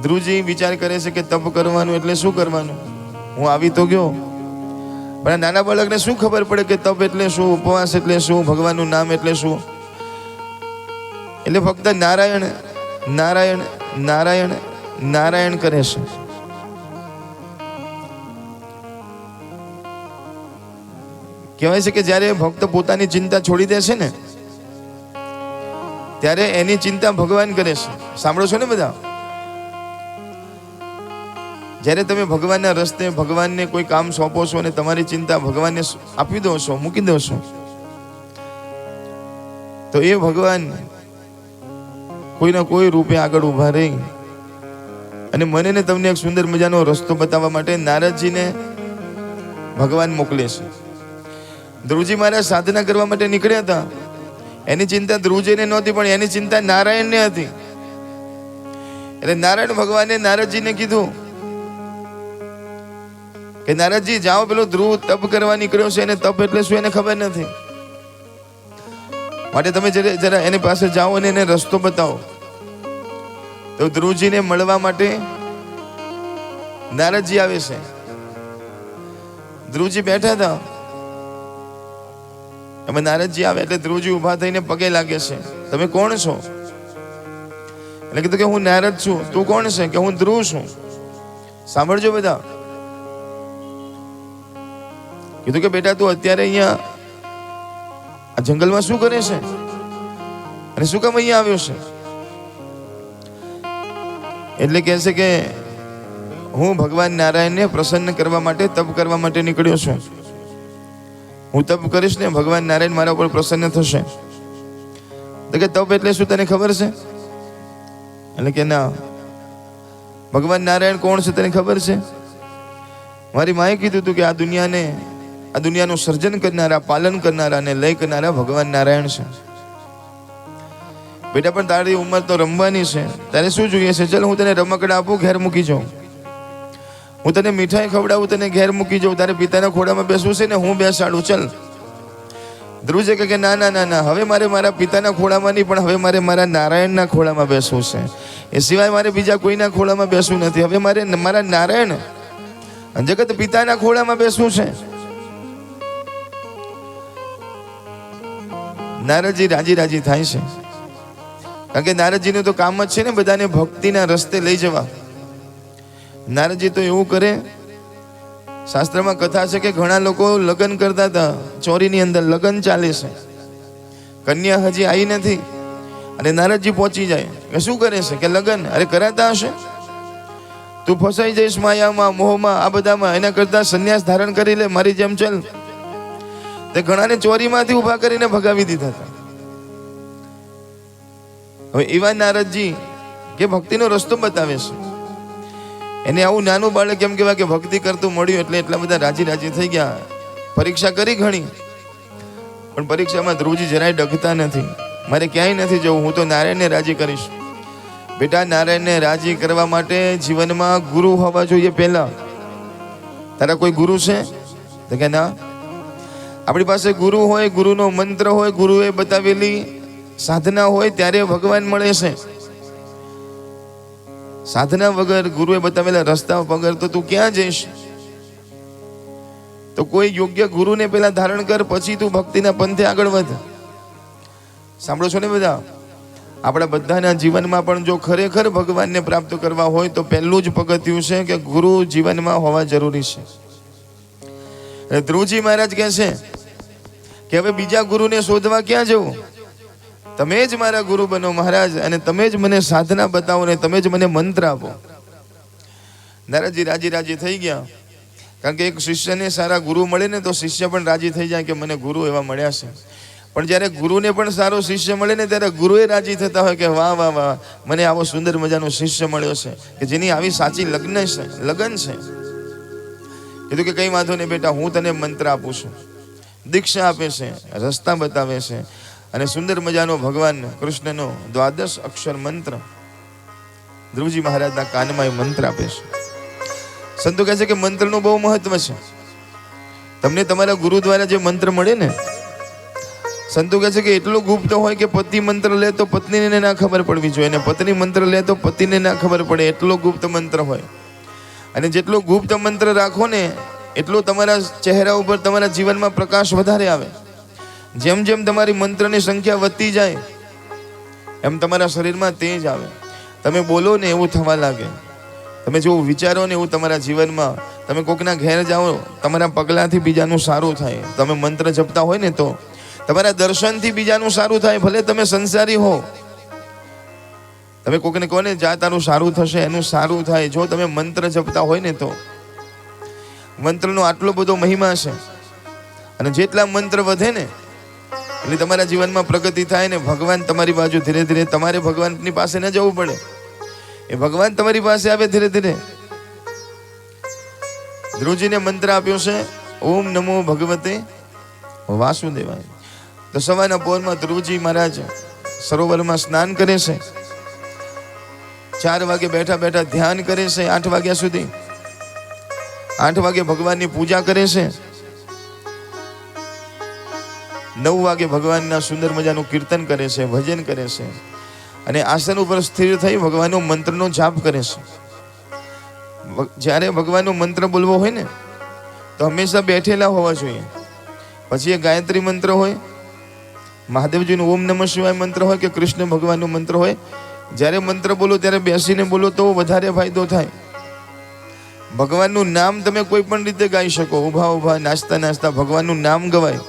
Speaker 1: ધ્રુવજી વિચાર કરે છે કે તપ કરવાનું એટલે શું કરવાનું? હું આવી તો ગયો, પણ નાના બાળકને શું ખબર પડે કે તપ એટલે શું, ઉપવાસ એટલે શું, ભગવાનનું નામ એટલે શું? એટલે ફક્ત નારાયણ નારાયણ નારાયણ નારાયણ કરે છે. કહેવાય છે કે જ્યારે ભક્ત પોતાની ચિંતા છોડી દે છે ને ત્યારે એની ચિંતા ભગવાન કરે છે. સાંભળો છો ને બધા? જ્યારે તમે ભગવાનના રસ્તે ભગવાનને કોઈ કામ સોંપો છો અને તમારી ચિંતા ભગવાનને આપી દો છો, મૂકી દો છો, તો એ ભગવાન કોઈના કોઈ રૂપે આગળ ઊભા રહી અને મને ને તમને એક સુંદર મજાનો રસ્તો બતાવવા માટે નારદજીને ભગવાન મોકલે છે. ધ્રુવજી મહારાજ સાધના કરવા માટે નીકળ્યા હતા. એની ચિંતા ધ્રુવજીને નહોતી, પણ એની ચિંતા નારાયણને હતી. એટલે નારાયણ ભગવાને નારદજીને કીધું કે નારદજી જાઓ, પેલો ધ્રુવ તપ કરવા નીકળ્યો છે, એને તપ એટલે શું એને ખબર નથી, માટે તમે જરા એની પાસે જાઓ અને એને રસ્તો બતાવો. તો ધ્રુવજીને મળવા માટે નારદજી આવે છે. ધ્રુવજી બેઠા હતા, અમે નારદજી આવે એટલે ધ્રુવજી ઉભા થઈને પગે લાગે છે. તમે કોણ છો? એટલે કીધું કે હું નારદ છું. તું કોણ છે? કે હું ધ્રુવ છું. સાંભળજો બધા. કીધું કે બેટા તું અત્યારે અહીંયા આ જંગલમાં શું કરે છે અને શું કામ અહીંયા આવ્યો છે? એટલે કહે છે કે હું ભગવાન નારાયણને પ્રસન્ન કરવા માટે તપ કરવા માટે નીકળ્યો છું. હું તપ કરીશ ને ભગવાન નારાયણ મારા ઉપર પ્રસન્ન થશે. તો કે તપ એટલે શું તને ખબર છે? એટલે કે ના. ભગવાન નારાયણ કોણ છે તને ખબર છે? મારી માએ કીધું હતું કે આ દુનિયાનું સર્જન કરનારા, પાલન કરનારા અને લય કરનારા ભગવાન નારાયણ છે. બેટા પણ તારી ઉંમર તો રમવાની છે, તારે શું જોઈએ છે? ચાલ હું તને રમકડા આપું, ઘેર મૂકી જાઉં. હું તને મીઠાઈ ખવડાવું, તને ઘેર મૂકી જાઉં. તારે પિતાના ખોડામાં બેસવું છે ને હું બેસાડું. ચાલ. ધ્રુવ કે ના ના ના ના, હવે મારે મારા પિતાના ખોળામાં નહીં, પણ હવે મારે મારા નારાયણના ખોળામાં બેસવું છે. એ સિવાય મારે બીજા કોઈના ખોળામાં બેસવું નથી. હવે મારે મારા નારાયણ જગત પિતાના ખોળામાં બેસવું છે. નારદજી રાજી રાજી થાય છે, કારણ કે નારદજીનું તો કામ જ છે ને બધાને ભક્તિના રસ્તે લઈ જવા. નારદજી તો એવું કરે, શાસ્ત્રમાં કથા છે કે ઘણા લોકો લગ્ન કરતા હતા, ચોરીની અંદર લગ્ન ચાલે છે, કન્યા હજી આવી નથી, અને નારદજી પહોંચી જાય કે શું કરે છે? કે લગ્ન. અરે કરાતા હશે, તું ફસાઈ જઈશ માયામાં, મોહમાં, આ બધામાં. એના કરતા સંન્યાસ ધારણ કરી લે, મારી જેમ ચાલ. તે ઘણાને ચોરીમાંથી ઉભા કરીને ભગાવી દીધા હતા. હવે એવા નારદજી કે ભક્તિનો રસ્તો બતાવે છે. એને આવું નાનું બાળક કેમ કહેવાય કે ભક્તિ કરતું મળ્યું એટલે એટલા બધા રાજી રાજી થઈ ગયા. પરીક્ષા કરી ઘણી, પણ પરીક્ષામાં ધ્રુવજી જરાય ડગતા નથી. મારે ક્યાંય નથી જવું, હું તો નારાયણને રાજી કરીશ. બેટા, નારાયણને રાજી કરવા માટે જીવનમાં ગુરુ હોવા જોઈએ. પહેલા તારા કોઈ ગુરુ છે? તો કે ના. આપણી પાસે ગુરુ હોય, ગુરુનો મંત્ર હોય, ગુરુએ બતાવેલી સાધના હોય, ત્યારે ભગવાન મળે છે. સાધના વગર, ગુરુએ બતાવેલા રસ્તા વગર તો તું ક્યાં જઈશ? તો કોઈ યોગ્ય ગુરુને પેલા ધારણ કર, પછી તું ભક્તિના પંથે આગળ વધ. સાંભળો છો ને બધા? આપણા બધાના જીવનમાં પણ જો ખરેખર ભગવાનને પ્રાપ્ત કરવા હોય તો પહેલું જ પગથિયું છે કે ગુરુ જીવનમાં હોવા જરૂરી છે. ધ્રુવજી મહારાજ કહે છે કે હવે બીજા ગુરુને શોધવા ક્યાં જવું? તમે જ મારા ગુરુ બનો મહારાજ, અને તમે જ મને સાધના બતાવો ને તમે જ મને મંત્ર આપો. નારદજી રાજી રાજી થઈ ગયા, કારણ કે એક શિષ્યને સારા ગુરુ મળે ને તો શિષ્ય પણ રાજી થઈ જાય કે મને ગુરુ એવા મળ્યા છે. પણ જ્યારે ગુરુને પણ સારો શિષ્ય મળે ને ત્યારે ગુરુએ રાજી થતા હોય કે વાહ વાહ વાહ, મને આવો સુંદર મજાનો શિષ્ય મળ્યો છે કે જેની આવી સાચી લગ્ન છે. કીધું કે કઈ વાંધો નહીં બેટા, હું તને મંત્ર આપું છું. દીક્ષા આપે છે, રસ્તા બતાવે છે, અને સુંદર મજાનો ભગવાન કૃષ્ણનો 12 અક્ષર મંત્ર ધ્રુવજી મહારાજના કાનમાં એ મંત્ર આપે છે. સંતો કહે છે કે મંત્રનું બહુ મહત્વ છે. તમને તમારા ગુરુ દ્વારા જે મંત્ર મળે ને, સંતો કહે છે કે એટલું ગુપ્ત હોય કે પતિ મંત્ર લે તો પત્નીને ના ખબર પડવી જોઈએ, અને પત્ની મંત્ર લે તો પતિને ના ખબર પડે, એટલો ગુપ્ત મંત્ર હોય. અને જેટલો ગુપ્ત મંત્ર રાખો ને એટલો તમારા ચહેરા ઉપર, તમારા જીવનમાં પ્રકાશ વધારે આવે. જેમ જેમ તમારી મંત્રની સંખ્યા વધતી જાય એમ તમારા શરીરમાં તેજ આવે. તમે બોલો ને એવું થવા લાગે, તમે જેવું વિચારો ને એવું તમારા જીવનમાં. તમે કોકના ઘેર જાઓ, તમારા પગલાંથી બીજાનું સારું થાય. તમે મંત્ર જપતા હોય ને તો તમારા દર્શનથી બીજાનું સારું થાય. ભલે તમે સંસારી હો, તમે કોકને કહો ને જા તારું સારું થશે, એનું સારું થાય. જો તમે મંત્ર જપતા હોય ને તો મંત્રનો આટલો બધો મહિમા છે. અને જેટલા મંત્ર વધે ને એટલે તમારા જીવનમાં પ્રગતિ થાય ને ભગવાન તમારી બાજુ ધીરે ધીરે. તમારે ભગવાનની પાસે ન જવું પડે, એ ભગવાન તમારી પાસે આવે ધીરે ધીરે. ધ્રુવજીને મંત્ર આપ્યો છે ઓમ નમો ભગવતે વાસુદેવાય. તો સવારના પહોરમાં ધ્રુવજી મહારાજ સરોવરમાં સ્નાન કરે છે. 4 વાગે બેઠા બેઠા ધ્યાન કરે છે, 8 વાગ્યા સુધી. 8 વાગે ભગવાનની પૂજા કરે છે. 9 વાગે ભગવાનના સુંદર મજાનું કીર્તન કરે છે, ભજન કરે છે, અને આસન ઉપર સ્થિર થઈ ભગવાનનો મંત્રનો જાપ કરે છે. જ્યારે ભગવાનનો મંત્ર બોલવો હોય ને તો હંમેશા બેઠેલા હોવા જોઈએ. પછી એ ગાયત્રી મંત્ર હોય, મહાદેવજીનું ઓમ નમઃ શિવાય મંત્ર હોય કે કૃષ્ણ ભગવાનનો મંત્ર હોય. જ્યારે મંત્ર બોલો ત્યારે બેસીને બોલો તો વધારે ફાયદો થાય. ભગવાનનું નામ તમે કોઈ પણ રીતે ગાઈ શકો, ઊભા ઊભા, નાચતા નાચતા ભગવાનનું નામ ગવાય.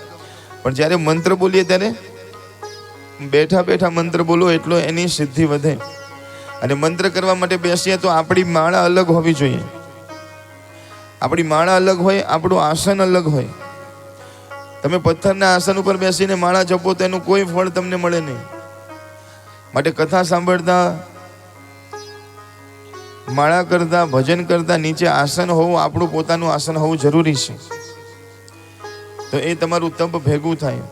Speaker 1: પણ જ્યારે મંત્ર બોલીએ ત્યારે બેઠા બેઠા મંત્ર બોલો, એટલો એની સિદ્ધિ વધે. અને મંત્ર કરવા માટે બેસીએ તો આપણી માળા અલગ હોવી જોઈએ. આપણી માળા અલગ હોય, આપણું આસન અલગ હોય. તમે પથ્થરના આસન ઉપર બેસીને માળા જપો તો એનું કોઈ ફળ તમને મળે નહીં. માટે કથા સાંભળતા, માળા કરતા, ભજન કરતા નીચે આસન હોવું, આપણું પોતાનું આસન હોવું જરૂરી છે. તો એ તમારું તપ ભેગું થાય.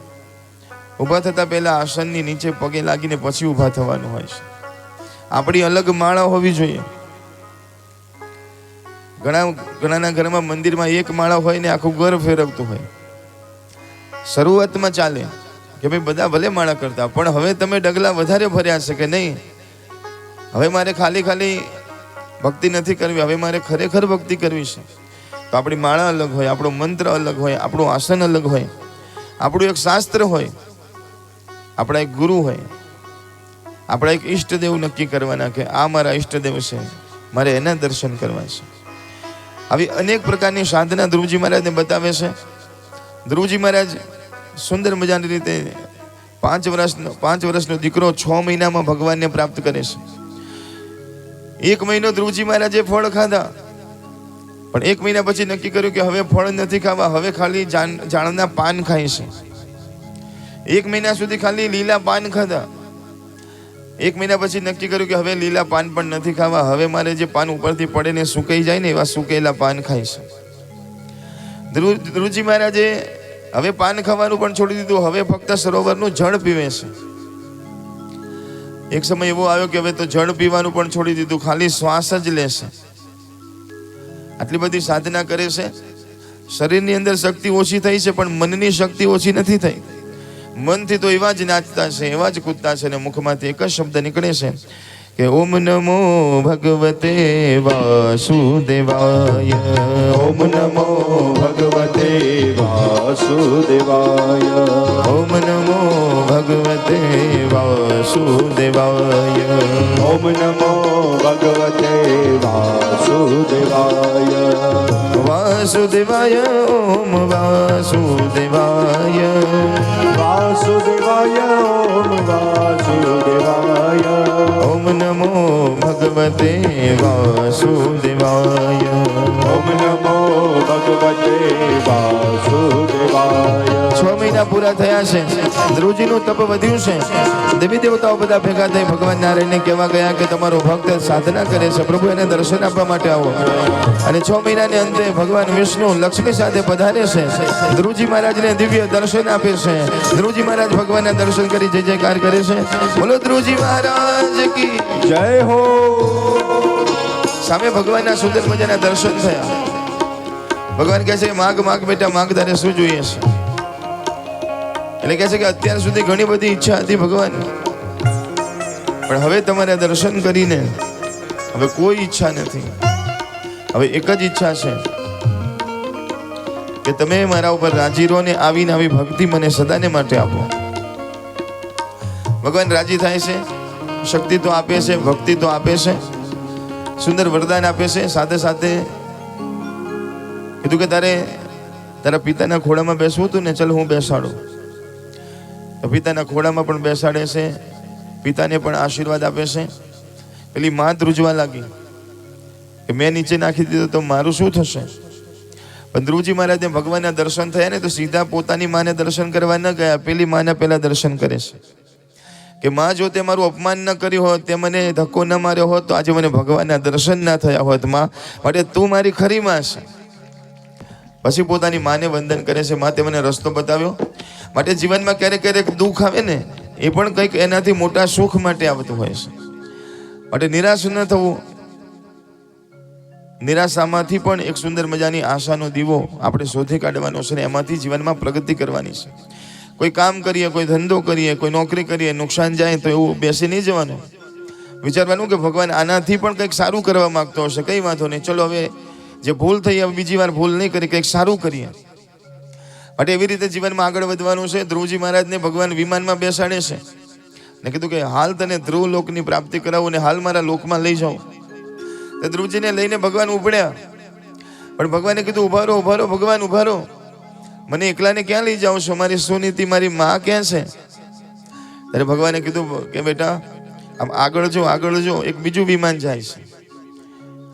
Speaker 1: ઊભા થતા પહેલા આસનની નીચે પગે લાગીને પછી ઊભા થવાનું હોય છે. આપણી અલગ માળા હોવી જોઈએ. ઘણાના ઘરમાં મંદિરમાં એક માળા હોય ને આખું ઘર ફેરવતું હોય. શરૂઆતમાં ચાલે કે ભાઈ બધા ભલે માળા કરતા, પણ હવે તમે ડગલા વધારે ભર્યા છે કે નહીં, હવે મારે ખાલી ભક્તિ નથી કરવી, હવે મારે ખરેખર ભક્તિ કરવી છે. તો આપણી માળા અલગ હોય, આપણો મંત્ર અલગ હોય, આપણું આસન અલગ હોય, આપણું એક શાસ્ત્ર હોય, આપણા એક ગુરુ હોય, આપણા એક ઈષ્ટદેવ નક્કી કરવાના કે આ મારા ઈષ્ટદેવ છે, મારે એના દર્શન કરવા છે. આવી અનેક પ્રકારની સાધના ધ્રુવજી મહારાજને બતાવે છે. ધ્રુવજી મહારાજ સુંદર મજાની રીતે 5 વર્ષનો દીકરો 6 મહિનામાં ભગવાનને પ્રાપ્ત કરે છે. 1 મહિનો ધ્રુવજી મહારાજે ફળ ખાધા, પણ 1 મહિના પછી નક્કી કર્યું કે હવે ફળ નથી ખાવા, હવે ખાલી ઝાડના પાન ખાય છે. 1 મહિના સુધી ખાલી લીલા પાન ખાધા. 1 મહિના પછી નક્કી કર્યું કે હવે લીલા પાન પણ નથી ખાવા, હવે મારે જે પાન ઉપરથી પડે ને સુકાઈ જાય ને એવા સુકેલા પાન ખાય છે. ધ્રુવજી મહારાજે હવે પાન ખાવાનું પણ છોડી દીધું, હવે ફક્ત સરોવરનું જળ પીવે છે. એક સમય એવો આવ્યો કે હવે તો જળ પીવાનું પણ છોડી દીધું, ખાલી શ્વાસ જ લેશે. આટલી બધી સાધના કરે છે. શરીરની અંદર શક્તિ ઓછી થઈ છે, પણ મનની શક્તિ ઓછી નથી થઈ. મનથી તો એવા જ નાચતા છે, એવા જ કૂદતા છે, ને મુખમાંથી એક જ શબ્દ નીકળે છે કે ઓમ નમો ભગવતે વાસુદેવાય,
Speaker 2: ઓમ નમો ભગવતે વાસુદેવાય,
Speaker 1: ઓમ નમો ભગવતે વાસુદેવાય,
Speaker 2: ઓમ નમો ભગવતે વાસુદેવાય,
Speaker 1: વાસુદેવાય, ઓમ વાસુદેવાય,
Speaker 2: વાસુદેવાય, ઓમ વાસુદેવાય,
Speaker 1: ઓમ નમો ભગવતે વાસુદેવાય,
Speaker 2: ઓમ નમો ભગવતે વાસુદેવાય.
Speaker 1: 6 મહિના પૂરા થયા છે, ધ્રુવજીનું તપ વધ્યું છે. દેવી દેવતાઓ બધા ભેગા થઈ ભગવાન નારાયણને કહેવા ગયા કે તમારો ભક્ત સાધના કરે છે, પ્રભુ એને દર્શન આપવા માટે આવો. અને 6 મહિનાને અંતે ભગવાન વિષ્ણુ લક્ષ્મી સાથે પધારે છે. ધ્રુવજી મહારાજને દિવ્ય દર્શન આપે છે. ધ્રુવજી મહારાજ ભગવાનના દર્શન કરી જય જયકાર કરે છે. બોલો ધ્રુવજી મહારાજ કી
Speaker 2: જય હો.
Speaker 1: સામે ભગવાનના સુંદર મજાના દર્શન થયા. ભગવાન કહે છે માગ માગ બેટા માગ, તારે શું જોઈએ છે? એટલે કહે છે કે અત્યાર સુધી ઘણી બધી ઈચ્છા હતી ભગવાન, પણ હવે તમારા દર્શન કરીને હવે કોઈ ઈચ્છા નથી. હવે એક જ ઈચ્છા છે કે તમે મારા ઉપર રાજી રહો ને આવીને આવી ભક્તિ મને સદાને માટે આપો. ભગવાન રાજી થાય છે, શક્તિ તો આપે છે, ભક્તિ તો આપે છે, સુંદર વરદાન આપે છે. સાથે સાથે કીધું કે તારા પિતાના ખોળામાં બેસવું હતું ને, ચલ હું બેસાડું. તો પિતાના ખોળામાં પણ બેસાડે છે, પિતાને પણ આશીર્વાદ આપે છે. પેલી માં ધ્રુજવા લાગી કે મેં નીચે નાખી દીધો તો મારું શું થશે? પણ ધ્રુવજી મહારાજને ભગવાનના દર્શન થયા ને તો સીધા પોતાની માને દર્શન કરવા ન ગયા, પેલી માના પહેલા દર્શન કરે છે કે માં જો તે મારું અપમાન ન કર્યું હોત, તે મને ધક્કો ન માર્યો હોત, તો આજે મને ભગવાનના દર્શન ના થયા હોત. માં, માટે તું મારી ખરી માં છે. પછી પોતાની માને વંદન કરે છે, માં તે મને રસ્તો બતાવ્યો. માટે જીવનમાં ક્યારેક ક્યારેક દુઃખ આવે ને એ પણ કંઈક એનાથી મોટા સુખ માટે આવતું હોય છે. માટે નિરાશ ન થવું. નિરાશામાંથી પણ એક સુંદર મજાની આશાનો દીવો આપણે શોધી કાઢવાનો છે, ને એમાંથી જીવનમાં પ્રગતિ કરવાની છે. કોઈ કામ કરીએ, કોઈ ધંધો કરીએ, કોઈ નોકરી કરીએ, નુકસાન જાય તો એવું બેસી નહીં જવાનું. વિચારવાનું કે ભગવાન આનાથી પણ કંઈક સારું કરવા માંગતો હશે, કંઈ વાંધો નહીં, ચલો હવે જે ભૂલ થઈ હવે બીજી વાર ભૂલ નહીં કરી, કંઈક સારું કરીએ. માટે એવી રીતે જીવનમાં આગળ વધવાનું છે. ધ્રુવજી મહારાજને ભગવાન વિમાનમાં બેસાડે છે ને કીધું કે હાલ તને ધ્રુવ લોકની પ્રાપ્તિ કરાવું ને હાલ મારા લોકમાં લઈ જાઉં. તો ધ્રુવજીને લઈને ભગવાન ઉપડ્યા, પણ ભગવાને કીધું ઉભા રહો, ઉભા રહો ભગવાન, ઉભા રહો, મને એકલાને ક્યાં લઈ જાઉં છો? મારી સુનીતિ, મારી માં ક્યાં છે? ત્યારે ભગવાને કીધું કે બેટા આમ આગળ જો, આગળ જો, એક બીજું વિમાન જાય છે.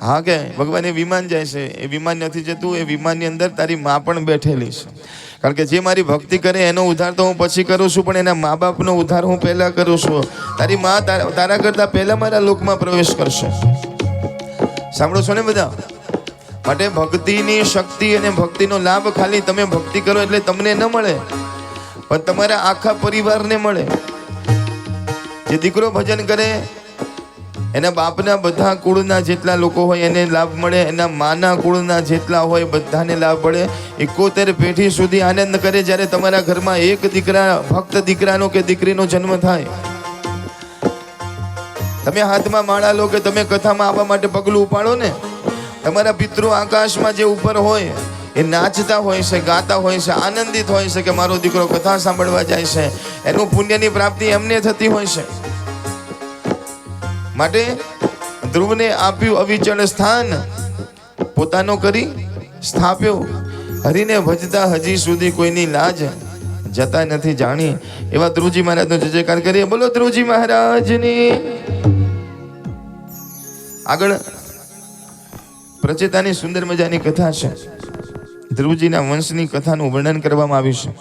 Speaker 1: હા કે ભગવાન એ વિમાન જાય છે, એ વિમાન નથી જતું, એ વિમાનની અંદર તારી માં પણ બેઠેલી છે. કારણ કે જે મારી ભક્તિ કરે એનો ઉદ્ધાર તો હું પછી કરું છું, પણ એના મા બાપનો ઉદ્ધાર હું પહેલા કરું છું. તારી માં તારા કરતા પહેલા મારા લોકમાં પ્રવેશ કરશે. સાંભળો છો ને બધા? માટે ભક્તિની શક્તિ અને ભક્તિનો લાભ ખાલી તમે ભક્તિ કરો એટલે તમને ન મળે, પણ તમારા આખા પરિવારને મળે. જે દીકરો ભજન કરે એના બાપના બધા કુળના જેટલા લોકો હોય એને લાભ મળે, એના માના કુળના જેટલા હોય બધાને લાભ મળે. 71 પેઢી સુધી આનંદ કરે. જ્યારે તમારા ઘરમાં એક દીકરા, ભક્ત દીકરાનો કે દીકરીનો જન્મ થાય, તમે હાથમાં માળા લો કે તમે કથામાં આવવા માટે પગલું ઉપાડો ને, તમારા પિતૃ આકાશમાં જે ઉપર હોય એ નાચતા હોય છે, ગાતા હોય છે, આનંદિત હોય છે કે મારો દીકરો કથા સાંભળવા જાય છે. એનું પુણ્યની પ્રાપ્તિ એમને થતી હોય છે. માટે ધ્રુવને આપ્યું અવિચળ સ્થાન, પોતાનો કરી સ્થાપ્યો. હરિને ભજતા હજી સુધી કોઈની લાજ જતા નથી જાણી. એવા ધ્રુવજી મહારાજનો જય જયકાર કરીએ. બોલો ધ્રુવજી મહારાજની. આગળ પ્રચેતાની સુંદર મજાની કથા છે. ધ્રુવજીના વંશની કથાનું વર્ણન કરવામાં આવ્યું છે.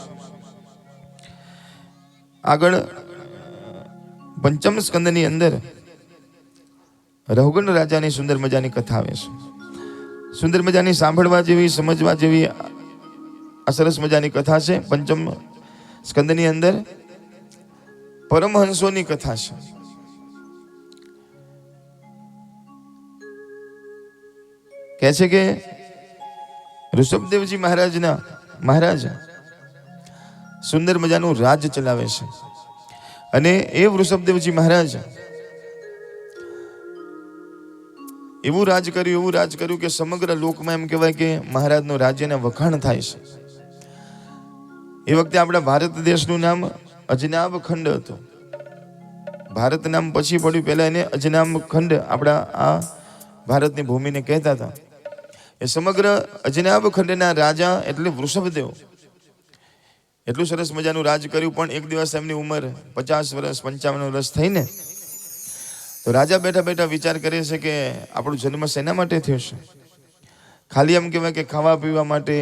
Speaker 1: આગળ પંચમ સ્કંદની અંદર રહુગણ રાજાની સુંદર મજાની કથા આવે છે. સુંદર મજાની સાંભળવા જેવી, સમજવા જેવી આ સરસ મજાની કથા છે. પંચમ સ્કંદની અંદર પરમહંસોની કથા છે. કહે છે કે ઋષભદેવજી મહારાજ સુંદર મજાનું રાજ ચલાવે છે. અને એ ઋષભદેવજી મહારાજ એવું રાજ કર્યું કે સમગ્ર લોકમાં એમ કહેવાય કે મહારાજનું રાજ્યના વખાણ થાય છે. એ વખતે આપણા ભારત દેશનું નામ અજનાબ ખંડ હતું. ભારત નામ પછી પડ્યું, પહેલા એને અજનાબ ખંડ આપણા આ ભારતની ભૂમિને કહેતા હતા. એ સમગ્ર અજનાબ ખંડના રાજા એટલે વૃષભદેવ એટલું સરસ મજાનું રાજ કર્યું. પણ એક દિવસ એમની ઉંમર 50 વર્ષ 55 વર્ષ થઈને તો રાજા બેઠા બેઠા વિચાર કરે છે કે આપણો જન્મ શેના માટે થયો છે? ખાલી એમ કહેવાય કે ખાવા પીવા માટે,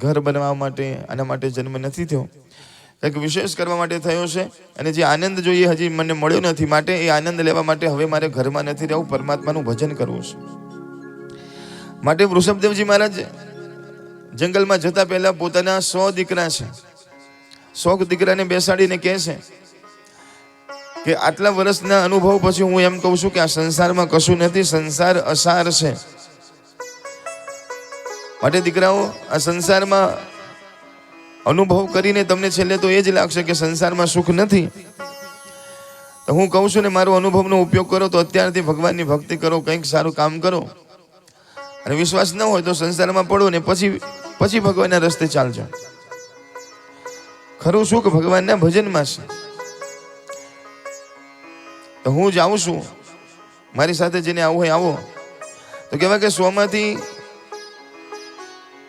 Speaker 1: ઘર બનાવવા માટે, આના માટે જન્મ નથી થયો. કંઈક વિશેષ કરવા માટે થયો છે. અને જે આનંદ જોઈએ હજી મને મળ્યો નથી, માટે એ આનંદ લેવા માટે હવે મારે ઘરમાં નથી રહેવું, પરમાત્માનું ભજન કરવું છે. માટે વૃષભદેવજી મહારાજ જંગલમાં જતા પહેલા પોતાના 100 દીકરા છે, 100 દીકરાને બેસાડીને કહે છે કે આટલા વર્ષના અનુભવ પછી હું એમ કહું છું કે આ સંસારમાં કશું નથી, સંસાર અસાર છે. માટે દીકરાઓ, આ સંસારમાં અનુભવ કરીને તમને છેલ્લે તો એ જ લાગશે કે સંસારમાં સુખ નથી. તો હું કહું છું ને મારો અનુભવનો ઉપયોગ કરો, તો અત્યારથી ભગવાનની ભક્તિ કરો, કંઈક સારું કામ કરો. અને વિશ્વાસ ન હોય તો સંસારમાં પડો ને પછી ભગવાનના રસ્તે ચાલજો. ખરું સુખ ભગવાનના ભજનમાં છે. તો હું જાઉં છું, મારી સાથે જેને આવું હોય આવો. તો કહેવાય કે 100 માંથી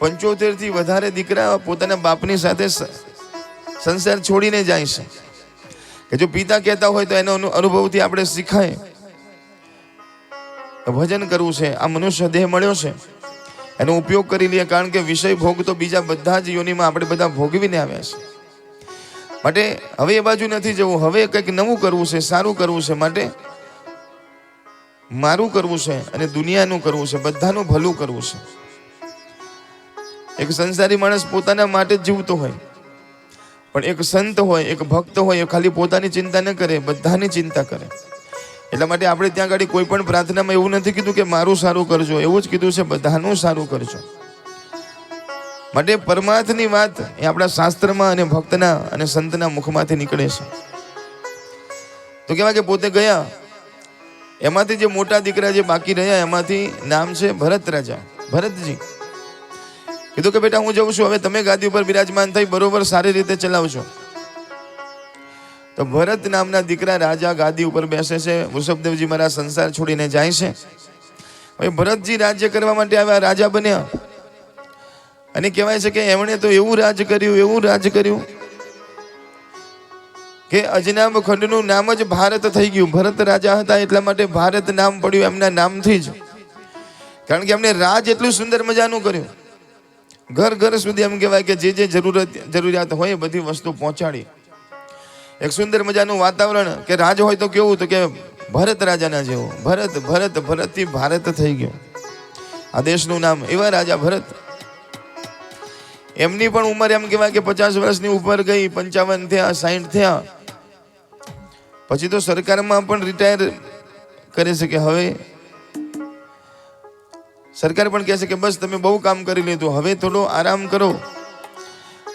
Speaker 1: 75 થી વધારે દીકરા પોતાના બાપની સાથે સંસાર છોડીને જાય છે. કે જો પિતા કહેતા હોય તો એનો અનુભવથી આપણે શીખાય ભજન કરવું છે. આ મનુષ્ય દેહ મળ્યો છે, એનો ઉપયોગ કરી લઈએ. કારણ કે વિષય ભોગ તો બીજા બધા જ યોનિમાં આપણે બધા ભોગવીને આવ્યા છે. માટે હવે એ બાજુ નથી જવું, હવે કંઈક નવું કરવું છે, સારું કરવું છે. માટે મારું કરવું છે અને દુનિયાનું કરવું છે, બધાનું ભલું કરવું છે. એક સંસારી માણસ પોતાના માટે જ જીવતો હોય, પણ એક સંત હોય, એક ભક્ત હોય, એ ખાલી પોતાની ચિંતા ન કરે, બધાની ચિંતા કરે. એટલા માટે આપણે ત્યાં આગળ કોઈ પણ પ્રાર્થનામાં એવું નથી કીધું કે મારું સારું કરજો, એવું જ કીધું છે બધાનું સારું કરજો. માટે પરમાર્થની વાત એ આપણા શાસ્ત્રમાં અને ભક્તના અને સંતના મુખમાંથી નીકળે છે. તો કહેવાય કે પોતે ગયા, એમાંથી જે મોટા દીકરા જે બાકી રહ્યા એમાંથી નામ છે ભરત રાજા. ભરતજી કીધું કે બેટા હું જઉં છું, હવે તમે ગાદી ઉપર બિરાજમાન થઈ બરોબર સારી રીતે ચલાવજો. તો ભરત નામના દીકરા રાજા ગાદી ઉપર બેસે છે. વૃષભદેવજી મારા સંસાર છોડીને જાય છે. હવે ભરતજી રાજ્ય કરવા માટે આવ્યા, રાજા બન્યા. અને કહેવાય છે કે એમણે તો એવું રાજ કર્યું કે અજનાબ ખંડનું નામ જ ભારત થઈ ગયું. ભરત રાજા હતા એટલા માટે ભારત નામ પડ્યું એમના નામથી જ. કારણ કે એમને રાજ એટલું સુંદર મજાનું કર્યું, ઘર ઘર સુધી એમ કહેવાય કે જે જરૂરિયાત હોય એ બધી વસ્તુ પહોંચાડી. એક સુંદર મજાનું વાતાવરણ, કે રાજ હોય તો કેવું, તો કે ભરત રાજાના જેવો. ભરતથી ભારત થઈ ગયો આ દેશનું નામ, એવા રાજા ભરત. એમની પણ ઉંમર એમ કહેવાય કે 50 વર્ષની ઉપર ગઈ, 55 થયા, 60 થયા. પછી તો સરકારમાં પણ રિટાયર કરે છે, કે હવે સરકાર પણ કહે છે કે બસ તમે બહુ કામ કરી લીધું, હવે થોડો આરામ કરો.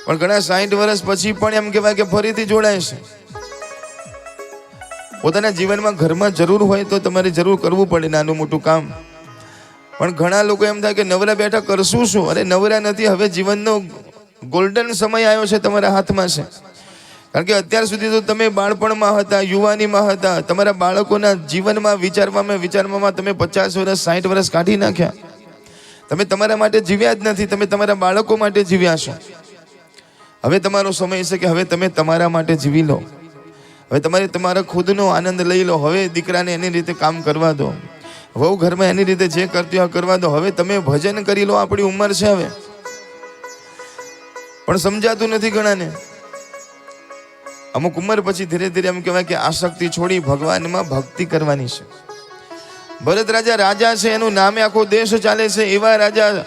Speaker 1: પણ ઘણા 60 વર્ષ પછી પણ એમ કહેવાય કે ફરીથી જોડાય છે. પોતાના જીવનમાં ઘરમાં જરૂર હોય તો તમારે જરૂર કરવું પડે નાનું મોટું કામ. પણ ઘણા લોકો એમ થાય કે નવરા બેઠા કરશું શું? અરે નવરા નથી, હવે જીવનનો ગોલ્ડન સમય આવ્યો છે, તમારા હાથમાં છે. કારણ કે અત્યાર સુધી તો તમે બાળપણમાં હતા, યુવાનીમાં હતા, તમારા બાળકોના જીવનમાં વિચારવામાં તમે 50 વર્ષ 60 વર્ષ કાઢી નાખ્યા. તમે તમારા માટે જીવ્યા જ નથી, તમે તમારા બાળકો માટે જીવ્યા છો. હવે તમારો સમય છે કે હવે તમે તમારા માટે જીવી લો. હવે તમારા ખુદનો આનંદ લઈ લો. હવે દીકરાને એની રીતે કામ કરવા દો, વહુ ઘરમાં એની રીતે જે કરતી હોય કરવા દો. હવે તમે ભજન કરી લો, આપણી ઉંમર છે હવે. પણ સમજાતું નથી ઘણાને. અમુક ઉંમર પછી ધીરે ધીરે એમ કહેવાય કે આસક્તિ છોડી ભગવાનમાં ભક્તિ કરવાની છે. ભરત રાજા છે, એનું નામે આખો દેશ ચાલે છે. એવા રાજા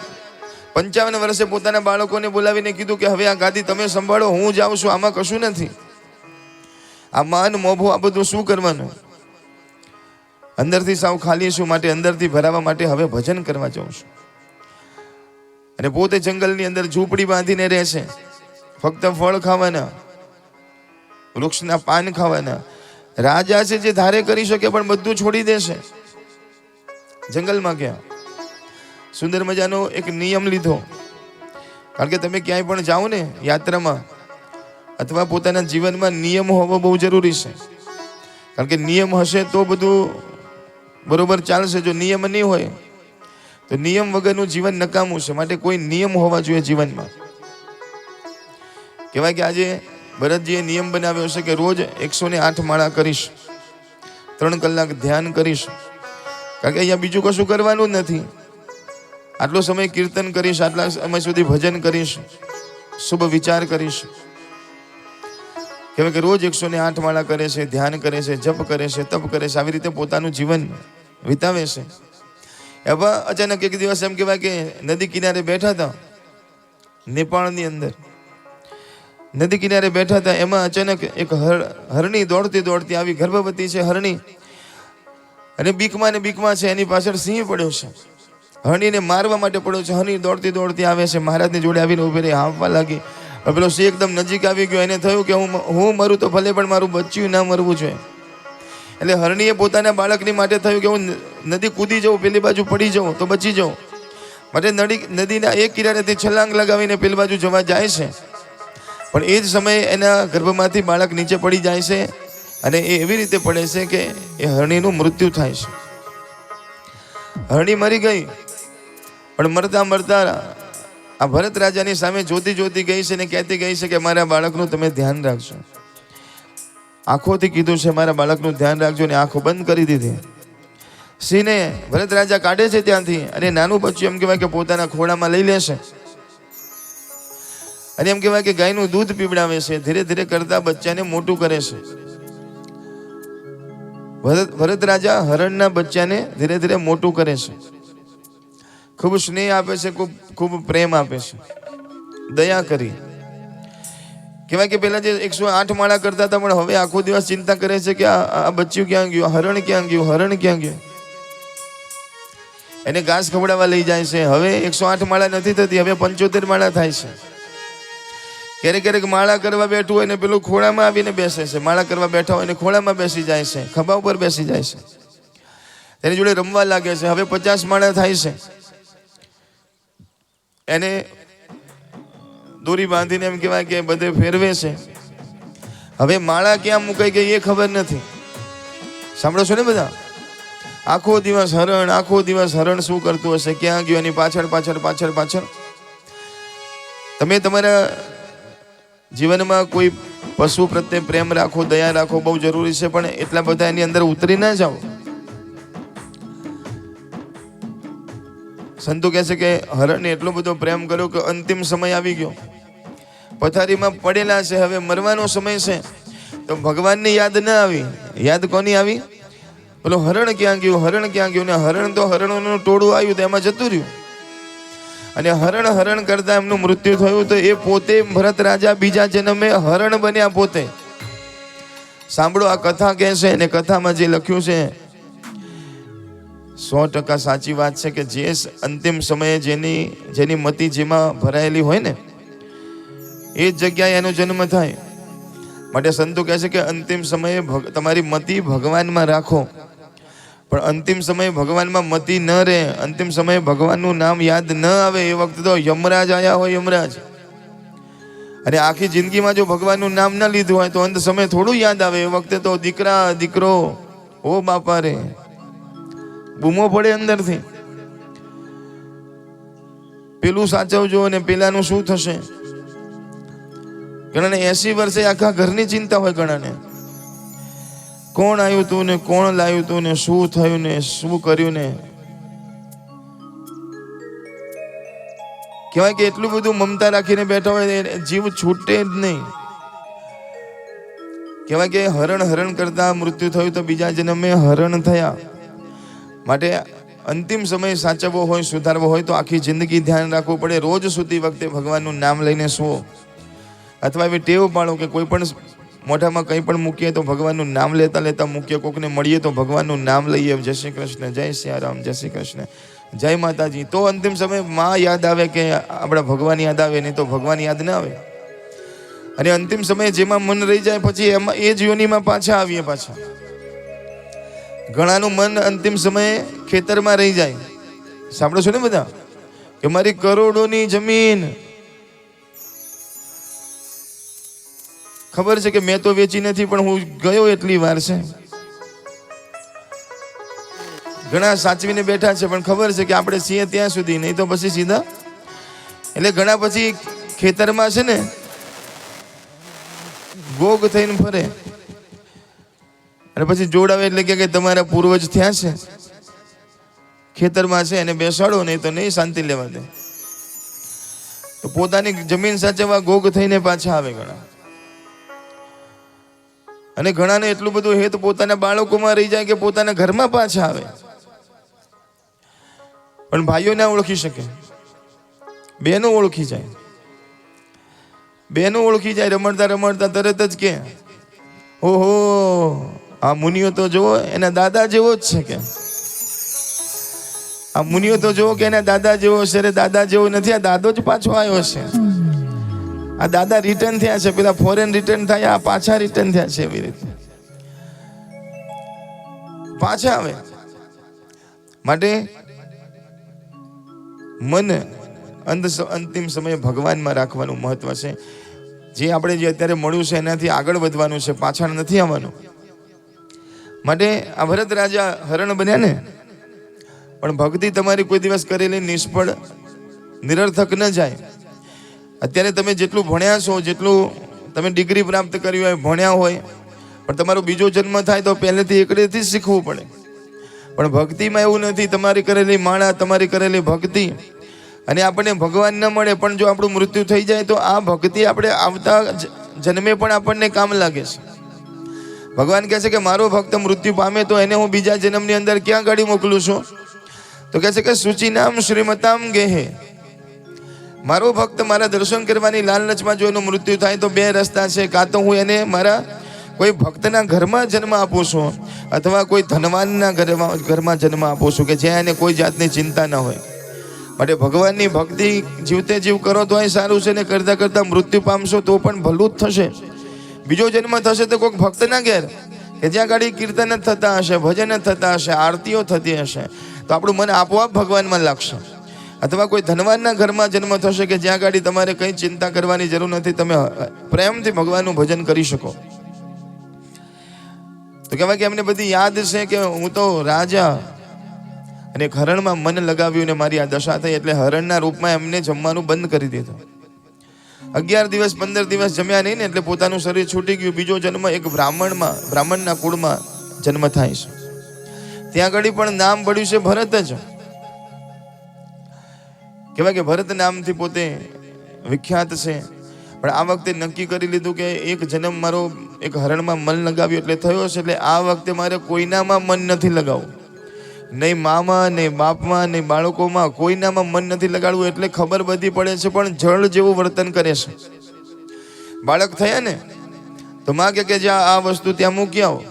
Speaker 1: 55 વર્ષે પોતાના બાળકોને બોલાવીને કીધું કે હવે આ ગાદી તમે સંભાળો, હું જાઉં છું, આમાં કશું નથી. આ માન મોભો આ બધું શું કરવાનું? અંદરથી સાવ ખાલી છું, માટે અંદરથી ભરાવા માટે હવે ભજન કરવા જાઉં છું. અને પોતે જંગલની અંદર ઝૂંપડી બાંધીને રહે છે. ફક્ત ફળ ખાવાના, વૃક્ષના પાન ખાવાના. રાજા છે જે ધારે કરી શકે પણ બધું છોડી દેશે. જંગલમાં ગયા, સુંદર મજાનો એક નિયમ લીધો. કારણ કે તમે ક્યાંય પણ જાઓ ને યાત્રામાં અથવા પોતાના જીવનમાં નિયમ હોવો બહુ જરૂરી છે. કારણ કે નિયમ હશે તો બધું બરોબર ચાલશે. જો નિયમ નહીં હોય તો નિયમ વગરનું જીવન નકામું છે. માટે કોઈ નિયમ હોવા જોઈએ જીવનમાં. કહેવાય કે આજે ભરતજીએ નિયમ બનાવ્યો છે કે રોજ 108 માળા કરીશ, 3 કલાક ધ્યાન કરીશ. કારણ કે અહીંયા બીજું કશું કરવાનું જ નથી. આટલો સમય કીર્તન કરીશ, આટલા સમય સુધી ભજન કરીશ, શુભ વિચાર કરીશ. કહેવાય કે રોજ 108 માળા કરે છે, ધ્યાન કરે છે, જપ કરે છે, તપ કરે છે. આવી રીતે પોતાનું જીવન વિતાવે છે. એવા અચાનક એક દિવસ એમ કહેવાય કે નદી કિનારે બેઠા હતા, નેપાળની અંદર નદી કિનારે બેઠા હતા. એમાં અચાનક એક હરણી દોડતી આવી, ગર્ભવતી છે હરણી, અને બીકમાં છે. એની પાછળ સિંહ પડ્યો છે, હરણીને મારવા માટે પડ્યો છે. હરણી દોડતી આવે છે, મહારાજની જોડે આવીને ઉભી રહી, હાંફવા લાગી. પેલો સિંહ એકદમ નજીક આવી ગયો. એને થયું કે હું મરું તો ભલે, પણ મારું બચ્ચું ના મરવું જોઈએ. એટલે હરણીએ પોતાના બાળકની માટે થયું કે હું નદી કૂદી જાઉં, પેલી બાજુ પડી જાઉં તો બચી જાઉં. માટે નદીના એક કિનારેથી છલાંગ લગાવીને પેલી બાજુ જવા જાય છે. પણ એ જ સમયે એના ગર્ભમાંથી બાળક નીચે પડી જાય છે. અને એ એવી રીતે પડે છે કે એ હરણીનું મૃત્યુ થાય છે. હરણી મરી ગઈ. પણ મરતા આ ભરત રાજાની સામે જોતી ગઈ છે ને કહેતી ગઈ છે કે મારા બાળકનું તમે ધ્યાન રાખજો. આંખોથી કીધું છે મારા બાળકનું ધ્યાન રાખજો, ને આંખો બંધ કરી દીધી. સિંહને ભરત રાજા કાઢે છે ત્યાંથી, અને નાનું બચ્ચું એમ કહેવાય કે પોતાના ખોળામાં લઈ લેશે. અને એમ કહેવાય કે ગાયનું દૂધ પીવડાવે છે. ધીરે ધીરે કરતા બચ્ચાને મોટું કરે છે. ભરત રાજા હરણના બચ્ચાને ધીરે ધીરે મોટું કરે છે. ખૂબ સ્નેહ આપે છે, ખૂબ પ્રેમ આપે છે, દયા કરી. કહેવાય કે પહેલા જે 108 માળા કરતા હતા, પણ હવે આખો દિવસ ચિંતા કરે છે કે આ બચ્ચું ક્યાં ગયું, હરણ ક્યાં ગયું. એને ઘાસ ખવડાવવા લઈ જાય છે. હવે 108 માળા નથી થતી, હવે 75 માળા થાય છે. ક્યારેક માળા કરવા બેઠું હોય ને પેલું ખોળામાં આવીને બેસે છે. માળા કરવા બેઠા હોય ને ખોળામાં બેસી જાય છે, ખભા ઉપર બેસી જાય છે, એની જોડે રમવા લાગે છે. હવે 50 માળા થાય છે. એને દોરી બાંધીને એમ કહેવાય કે બધે ફેરવે છે. હવે માળા ક્યાં મુકાઈ ગઈ એ ખબર નથી. સાંભળો છો ને બધા? આખો દિવસ હરણ શું કરતું હશે, ક્યાં ગયું, એની પાછળ. તમે તમારા જીવનમાં કોઈ પશુ પ્રત્યે પ્રેમ રાખો, દયા રાખો, બહુ જરૂરી છે. પણ એટલા બધા એની અંદર ઉતરી ના જાઓ. સંતો કહે છે કે હરણને એટલો બધો પ્રેમ કર્યો કે અંતિમ સમય આવી ગયો, પથારીમાં પડેલા છે, હવે મરવાનો સમય છે, તો ભગવાનની યાદ ન આવી. યાદ કોની આવી? પેલો હરણ ક્યાં ગયું, હરણ ક્યાં ગયું? ને હરણ તો હરણોનું ટોળું આવ્યું તો એમાં જતું રહ્યું. અને હરણ હરણ કરતા એમનું મૃત્યુ થયું. તો એ પોતે ભરત રાજા બીજા જન્મે હરણ બન્યા પોતે. સાંભળો, આ કથા કહે છે, અને કથામાં જે લખ્યું છે 100% સાચી વાત છે કે જે અંતિમ સમયે જેની મતિ જેમાં ભરાયેલી હોય ને એ જ જગ્યાએ એનો જન્મ થાય. માટે સંતો કહે છે કે અંતિમ સમયે તમારી મતિ ભગવાનમાં રાખો. પણ અંતિમ સમયે ભગવાનમાં મતિ ન રહે, અંતિમ સમયે ભગવાનનું નામ યાદ ન આવે, એ વખતે તો યમરાજ આયા હોય, યમરાજ. અને આખી જિંદગીમાં જો ભગવાનનું નામ ન લીધું હોય તો અંત સમય થોડું યાદ આવે. એ વખતે તો દીકરા દીકરો ઓ બાપા રે બૂમો પડે અંદરથી, પેલું સાચવજો અને પેલાનું શું થશે. ઘણાને 80 વર્ષે આખા ઘરની ચિંતા હોય. ઘણાને કોણ આવ્યું તું ને કોણ લાવ્યું તું ને શું થયું ને શું કર્યું ને. કહેવાય કે એટલું બધું મમતા રાખીને બેઠા હોય, જીવ છૂટે જ નહીં. કહેવાય કે હરણ હરણ કરતા મૃત્યુ થયું તો બીજા જન્મે હરણ થયા. માટે અંતિમ સમય સાચવવો હોય, સુધારવો હોય તો આખી જિંદગી ધ્યાન રાખવું પડે. રોજ સૂતી વખતે ભગવાનનું નામ લઈને સુવો, અથવા એવી ટેવ પાડો કે કોઈ પણ મોઢામાં કંઈ પણ મૂકીએ તો ભગવાનનું નામ લેતા લેતા મૂકીએ. કોકને મળીએ તો ભગવાનનું નામ લઈએ. જય શ્રી કૃષ્ણ, જય સિયારામ, જય શ્રી કૃષ્ણ, જય માતાજી. તો અંતિમ સમય માં યાદ આવે કે આપણા ભગવાન યાદ આવે, નહીં તો ભગવાન યાદ ના આવે. અને અંતિમ સમયે જેમાં મન રહી જાય પછી એમાં એ જ યોનિમાં પાછા આવીએ. પાછા ઘણાનું મન અંતિમ સમયે ખેતરમાં રહી જાય. સાંભળો છો ને બધા કે મારી કરોડોની જમીન, ખબર છે કે મેં તો વેચી નથી પણ હું ગયો એટલી વાર છે. ઘણા સાચવીને બેઠા છે પણ ખબર છે કે આપણે છીએ ત્યાં સુધી, નહીં તો પછી સીધા. એટલે ઘણા પછી ખેતરમાં છે ને ગોગ થઈને ફરે, અને પછી જોડાવે એટલે કે તમારા પૂર્વજ થયા છે ખેતરમાં છે, એને બેસાડો, નહીં તો નહીં શાંતિ લેવા દે. તો પોતાની જમીન સાચવવા ગોગ થઈને પાછા આવે ઘણા. અને ઘણાને એટલું બધું હેત પોતાના બાળકોમાં રહી જાય કે પોતાના ઘરમાં પાછા આવે. પણ ભાઈઓ ના ઓળખી શકે, બહેનો ઓળખી જાય. બહેનો ઓળખી જાય રમડતા રમડતા તરત જ કે ઓહો આ મુનિયો તો જુઓ એના દાદા જેવો જ છે. કે આ મુનિયો તો જુઓ કે એના દાદા જેવો છે. અરે દાદા જેવો નથી, આ દાદો જ પાછો આવ્યો છે. આ દાદા રિટર્ન થયા છે, પેલા ફોરેન રિટર્ન થયા, આ પાછા રિટર્ન થયા છે. એવી રીતે પાછા આવે. માટે મન અંતિમ સમયે ભગવાનમાં રાખવાનું મહત્વ છે. જે આપણે જે અત્યારે મળ્યું છે એનાથી આગળ વધવાનું છે, પાછળ નથી આવવાનું. માટે આ ભરત રાજા હરણ બન્યા ને, પણ ભક્તિ તમારી કોઈ દિવસ કરેલી નિષ્ફળ નિરર્થક ન જાય. અત્યારે તમે જેટલું ભણ્યા છો, જેટલું તમે ડિગ્રી પ્રાપ્ત કરી હોય, ભણ્યા હોય, પણ તમારો બીજો જન્મ થાય તો પહેલેથી એકડેથી જ શીખવું પડે. પણ ભક્તિમાં એવું નથી. તમારી કરેલી માળા, તમારી કરેલી ભક્તિ, અને આપણને ભગવાન ન મળે પણ જો આપણું મૃત્યુ થઈ જાય તો આ ભક્તિ આપણે આવતા જન્મે પણ આપણને કામ લાગે છે. ભગવાન કહે છે કે મારો ભક્ત મૃત્યુ પામે તો એને હું બીજા જન્મની અંદર ક્યાં ગાડી મોકલું છું? તો કહે છે કે સુચિનામ શ્રીમતામ ગેહે. મારો ભક્ત મારા દર્શન કરવાની લાલચમાં જો એનું મૃત્યુ થાય તો 2 રસ્તા છે. કાં તો હું એને મારા કોઈ ભક્તના ઘરમાં જન્મ આપું છું, અથવા કોઈ ધનવાનના ઘરમાં જન્મ આપું છું કે જ્યાં એને કોઈ જાતની ચિંતા ન હોય. માટે ભગવાનની ભક્તિ જીવતે જીવ કરો તો એ સારું છે, ને કરતા કરતા મૃત્યુ પામશો તો પણ ભલું જ થશે. બીજો જન્મ થશે તો કોઈક ભક્તના ઘેર કે જ્યાં ગાડી કીર્તન જ થતા હશે, ભજન જ થતા હશે, આરતીઓ થતી હશે, તો આપણું મન આપોઆપ ભગવાનમાં લાગશે. અથવા કોઈ ધનવાનના ઘરમાં જન્મ થશે કે જ્યાં ગાડી તમારે કંઈ ચિંતા કરવાની જરૂર નથી, તમે પ્રેમથી ભગવાનનું ભજન કરી શકો. તો કહેવાય કે એમને બધી યાદ છે કે હું તો રાજા, અને હરણમાં મન લગાવ્યું ને મારી આ દશા થઈ. એટલે હરણના રૂપમાં એમને જમવાનું બંધ કરી દીધું. 11 દિવસ 15 દિવસ જમ્યા નહીં ને એટલે પોતાનું શરીર છૂટી ગયું. બીજો જન્મ એક બ્રાહ્મણના કુળમાં જન્મ થાય છે. ત્યાં આગળ પણ નામ પડ્યું છે ભરત જ. કહેવાય કે ભરત નામથી પોતે વિખ્યાત છે, પણ આ વખતે નક્કી કરી લીધું કે એક જન્મ મારો એક હરણમાં મન લગાવ્યો એટલે થયો છે, એટલે આ વખતે મારે કોઈનામાં મન નથી લગાવવું, નહીં મામાં, નહીં બાપમાં, નહીં બાળકોમાં, કોઈનામાં મન નથી લગાડવું. એટલે ખબર બધી પડે છે પણ જળ જેવું વર્તન કરે છે. બાળક થયા ને તો માં કે જ્યાં આ વસ્તુ ત્યાં મૂકી આવો,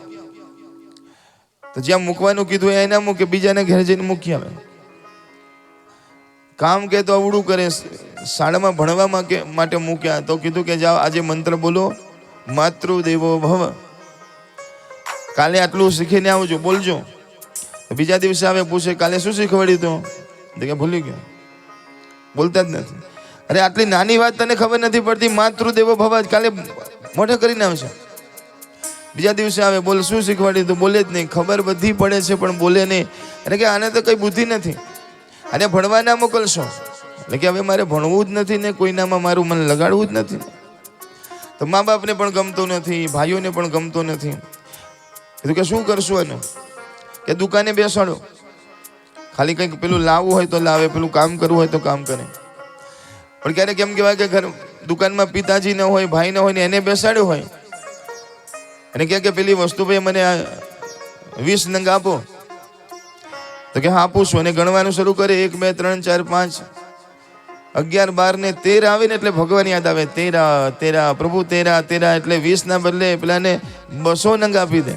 Speaker 1: તો જ્યાં મૂકવાનું કીધું એ ના મૂકે, બીજાને ઘરે જઈને મૂકી આવે. કામ કે તો અવળું કરે, શાળામાં ભણવા માટે મૂક્યા તો કીધું કે જાઓ આજે મંત્ર બોલો, માતૃદેવો ભવ, કાલે આટલું શીખીને આવજો, બોલજો. બીજા દિવસે આવે પૂછે કાલે શું શીખવાડ્યું તો કે ભૂલી ગયો, બોલતા જ નથી. અરે આટલી નાની વાત તને ખબર નથી પડતી, માતૃદેવો ભવ કાલે મોઢે કરીને આવશે. બીજા દિવસે આવે, બોલ શું શીખવાડ્યું તો બોલે જ નહીં, ખબર બધી પડે છે પણ બોલે નહીં. એટલે કે આને તો કઈ બુદ્ધિ નથી, અને ભણવા ના મોકલશો, એટલે કે હવે મારે ભણવું જ નથી ને કોઈનામાં મારું મન લગાડવું જ નથી. તો મા બાપને પણ ગમતું નથી, ભાઈઓને પણ ગમતું નથી. કીધું કે શું કરશું એનું, કે દુકાને બેસાડો, ખાલી કંઈક પેલું લાવવું હોય તો લાવે, પેલું કામ કરવું હોય તો કામ કરે. પણ ક્યારેક એમ કહેવાય કે ઘર દુકાનમાં પિતાજી ન હોય, ભાઈ ન હોય ને એને બેસાડ્યો હોય અને કહે કે પેલી વસ્તુ ભાઈ મને 20 નંગ આપો, તો કે હા આપું છું. અને ગણવાનું શરૂ કરે, 1 2 3 4 5 11 12 ને 13 આવે ને એટલે ભગવાન યાદ આવે, 13 પ્રભુ 13 એટલે 20 ના બદલે પેલાને 200 નંગ આપી દે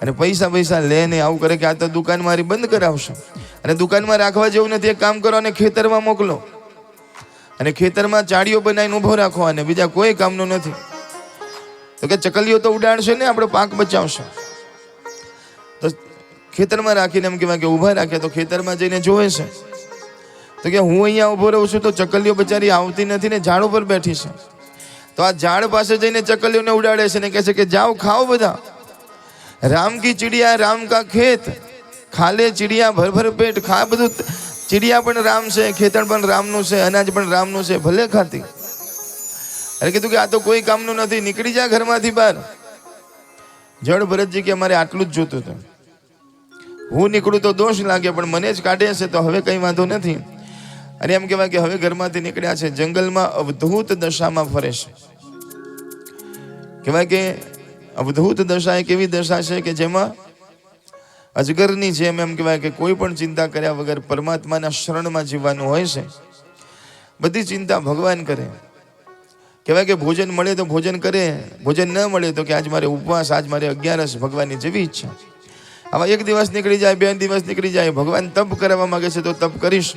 Speaker 1: અને પૈસા લે ને આવું કરે કે આ તો દુકાન મારી બંધ કરાવશે. અને દુકાનમાં રાખવા જેવું નથી, એક કામ કરો અને ખેતરમાં મોકલો, અને ખેતરમાં ચાડીઓ બનાવીને ઊભો રાખો, અને બીજા કોઈ કામનું નથી. તો કે ચકલીઓ તો ઉડાડશે ને, આપણો પાક બચાવશે. તો ખેતરમાં રાખીને એમ કહેવાય કે ઊભા રાખે, તો ખેતરમાં જઈને જોવે છે તો કે હું અહીંયા ઊભો રહું છું તો ચકલીઓ બચારી આવતી નથી ને ઝાડ ઉપર બેઠી છે. તો આ ઝાડ પાસે જઈને ચકલીઓને ઉડાડે છે ને કહે છે કે જાઓ ખાઓ બધા, રામ કી ચિડિયા રામ કા ખેત, ખાલે ચિડિયા ભર ભર પેટ, ખા બધું. ચિડિયા પણ રામ છે, ખેતર પણ રામનું છે, અનાજ પણ રામનું છે, ભલે ખાતી. અરે કીધું કે આ તો કોઈ કામનું નથી, નીકળી જા ઘરમાંથી બહાર. જળ ભરતજી કે અમારે આટલું જ જોતું હતું, હું નીકળું તો દોષ લાગે પણ મને જ કાઢે છે તો હવે કંઈ વાંધો નથી. અને એમ કહેવાય કે હવે ઘરમાંથી નીકળ્યા છે, જંગલમાં અવધૂત દશામાં ફરે છે. કહેવાય કે અવધૂત દશા એક એવી દશા છે કે જેમાં અજગરની જેમ એમ કહેવાય કે કોઈ પણ ચિંતા કર્યા વગર પરમાત્માના શરણમાં જીવવાનું હોય છે. બધી ચિંતા ભગવાન કરે. કહેવાય કે ભોજન મળે તો ભોજન કરે, ભોજન ન મળે તો કે આજ મારે ઉપવાસ, આજ મારે 11 ભગવાનની જેવી ઈચ્છા. આવા 1 દિવસ નીકળી જાય, 2 દિવસ નીકળી જાય, ભગવાન તપ કરવા માંગે છે તો તપ કરીશ,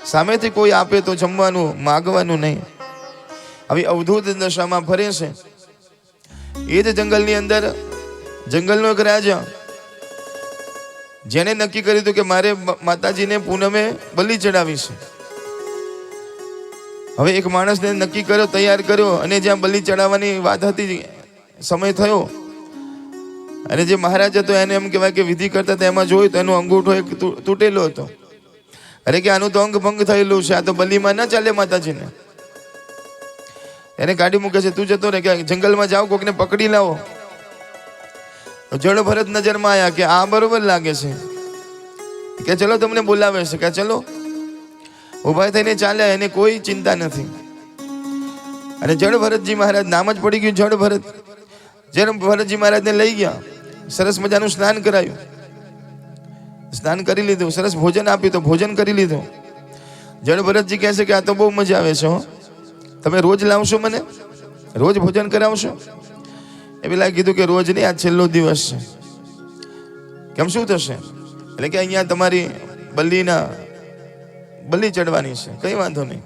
Speaker 1: સામેથી કોઈ આપે તો જમવાનું, માગવાનું નહીં. આવી અવધૂત દશામાં ફરે છે. એ જ જંગલની અંદર જંગલનો એક રાજા, જેને નક્કી કર્યું હતું કે મારે માતાજીને પૂનમે બલિ ચડાવી છે. હવે એક માણસને નક્કી કર્યો, તૈયાર કર્યો, અને જ્યાં બલિ ચડાવવાની વાત હતી, સમય થયો, અને જે મહારાજ હતો એને એમ કહેવાય કે વિધિ કરતા હતા, એમાં જોયું તો એનો અંગૂઠો એક તૂટેલો હતો. અરે કે આનું તો અંગ ભંગ થયેલું છે, આ તો બલિમાં ના ચાલે માતાજીને. એને કાઢી મૂકે છે, તું જતો રહે, કે જંગલમાં જાઓ, કોકને પકડી લાવો. જળ ભરત નજરમાં આવ્યા કે આ બરોબર લાગે છે, કે ચલો તમને બોલાવે છે, કે ચલો. ઉભા થઈને ચાલ્યા, એને કોઈ ચિંતા નથી. અને જળ ભરતજી મહારાજ, નામ જ પડી ગયું જળ ભરત. જળ ભરતજી મહારાજને લઈ ગયા, સરસ મજાનું સ્નાન કરાયું, સ્નાન કરી લીધું, સરસ ભોજન આપ્યું તો ભોજન કરી લીધું. જળ ભરતજી કહે છે કે આ તો બહુ મજા આવે છે, હો, તમે રોજ લાવશો, મને રોજ ભોજન કરાવશો? એ પેલા કીધું કે રોજ નહીં, આ છેલ્લો દિવસ છે. કેમ શું થશે? એટલે કે અહીંયા તમારી બલિ ચડવાની છે, કઈ વાંધો નહીં,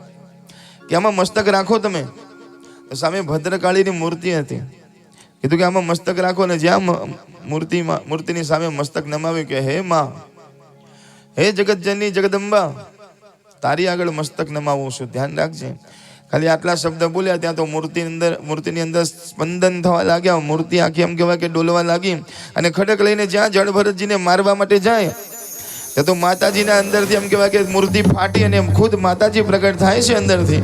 Speaker 1: કે આમાં મસ્તક રાખો તમે. તો સામે ભદ્રકાળીની મૂર્તિ હતી. કીધું કે આમાં મસ્તક રાખો, ને જ્યાં મૂર્તિની સામે મસ્તક નમાવ્યું કે હે માં, હે જગતજનની જગદંબા, તારી આગળ મસ્તક નમાવું છું, ધ્યાન રાખજે. ખાલી આટલા શબ્દ બોલ્યા, ત્યાં તો મૂર્તિની અંદર સ્પંદન થવા લાગ્યા. મૂર્તિ આખી એમ કહેવાય કે ડોલવા લાગી. અને ખડક લઈને જ્યાં જળ ભરતજીને મારવા માટે જાય, તો માતાજીના અંદરથી એમ કહેવાય કે મૂર્તિ ફાટી અને ખુદ માતાજી પ્રગટ થાય છે અંદરથી.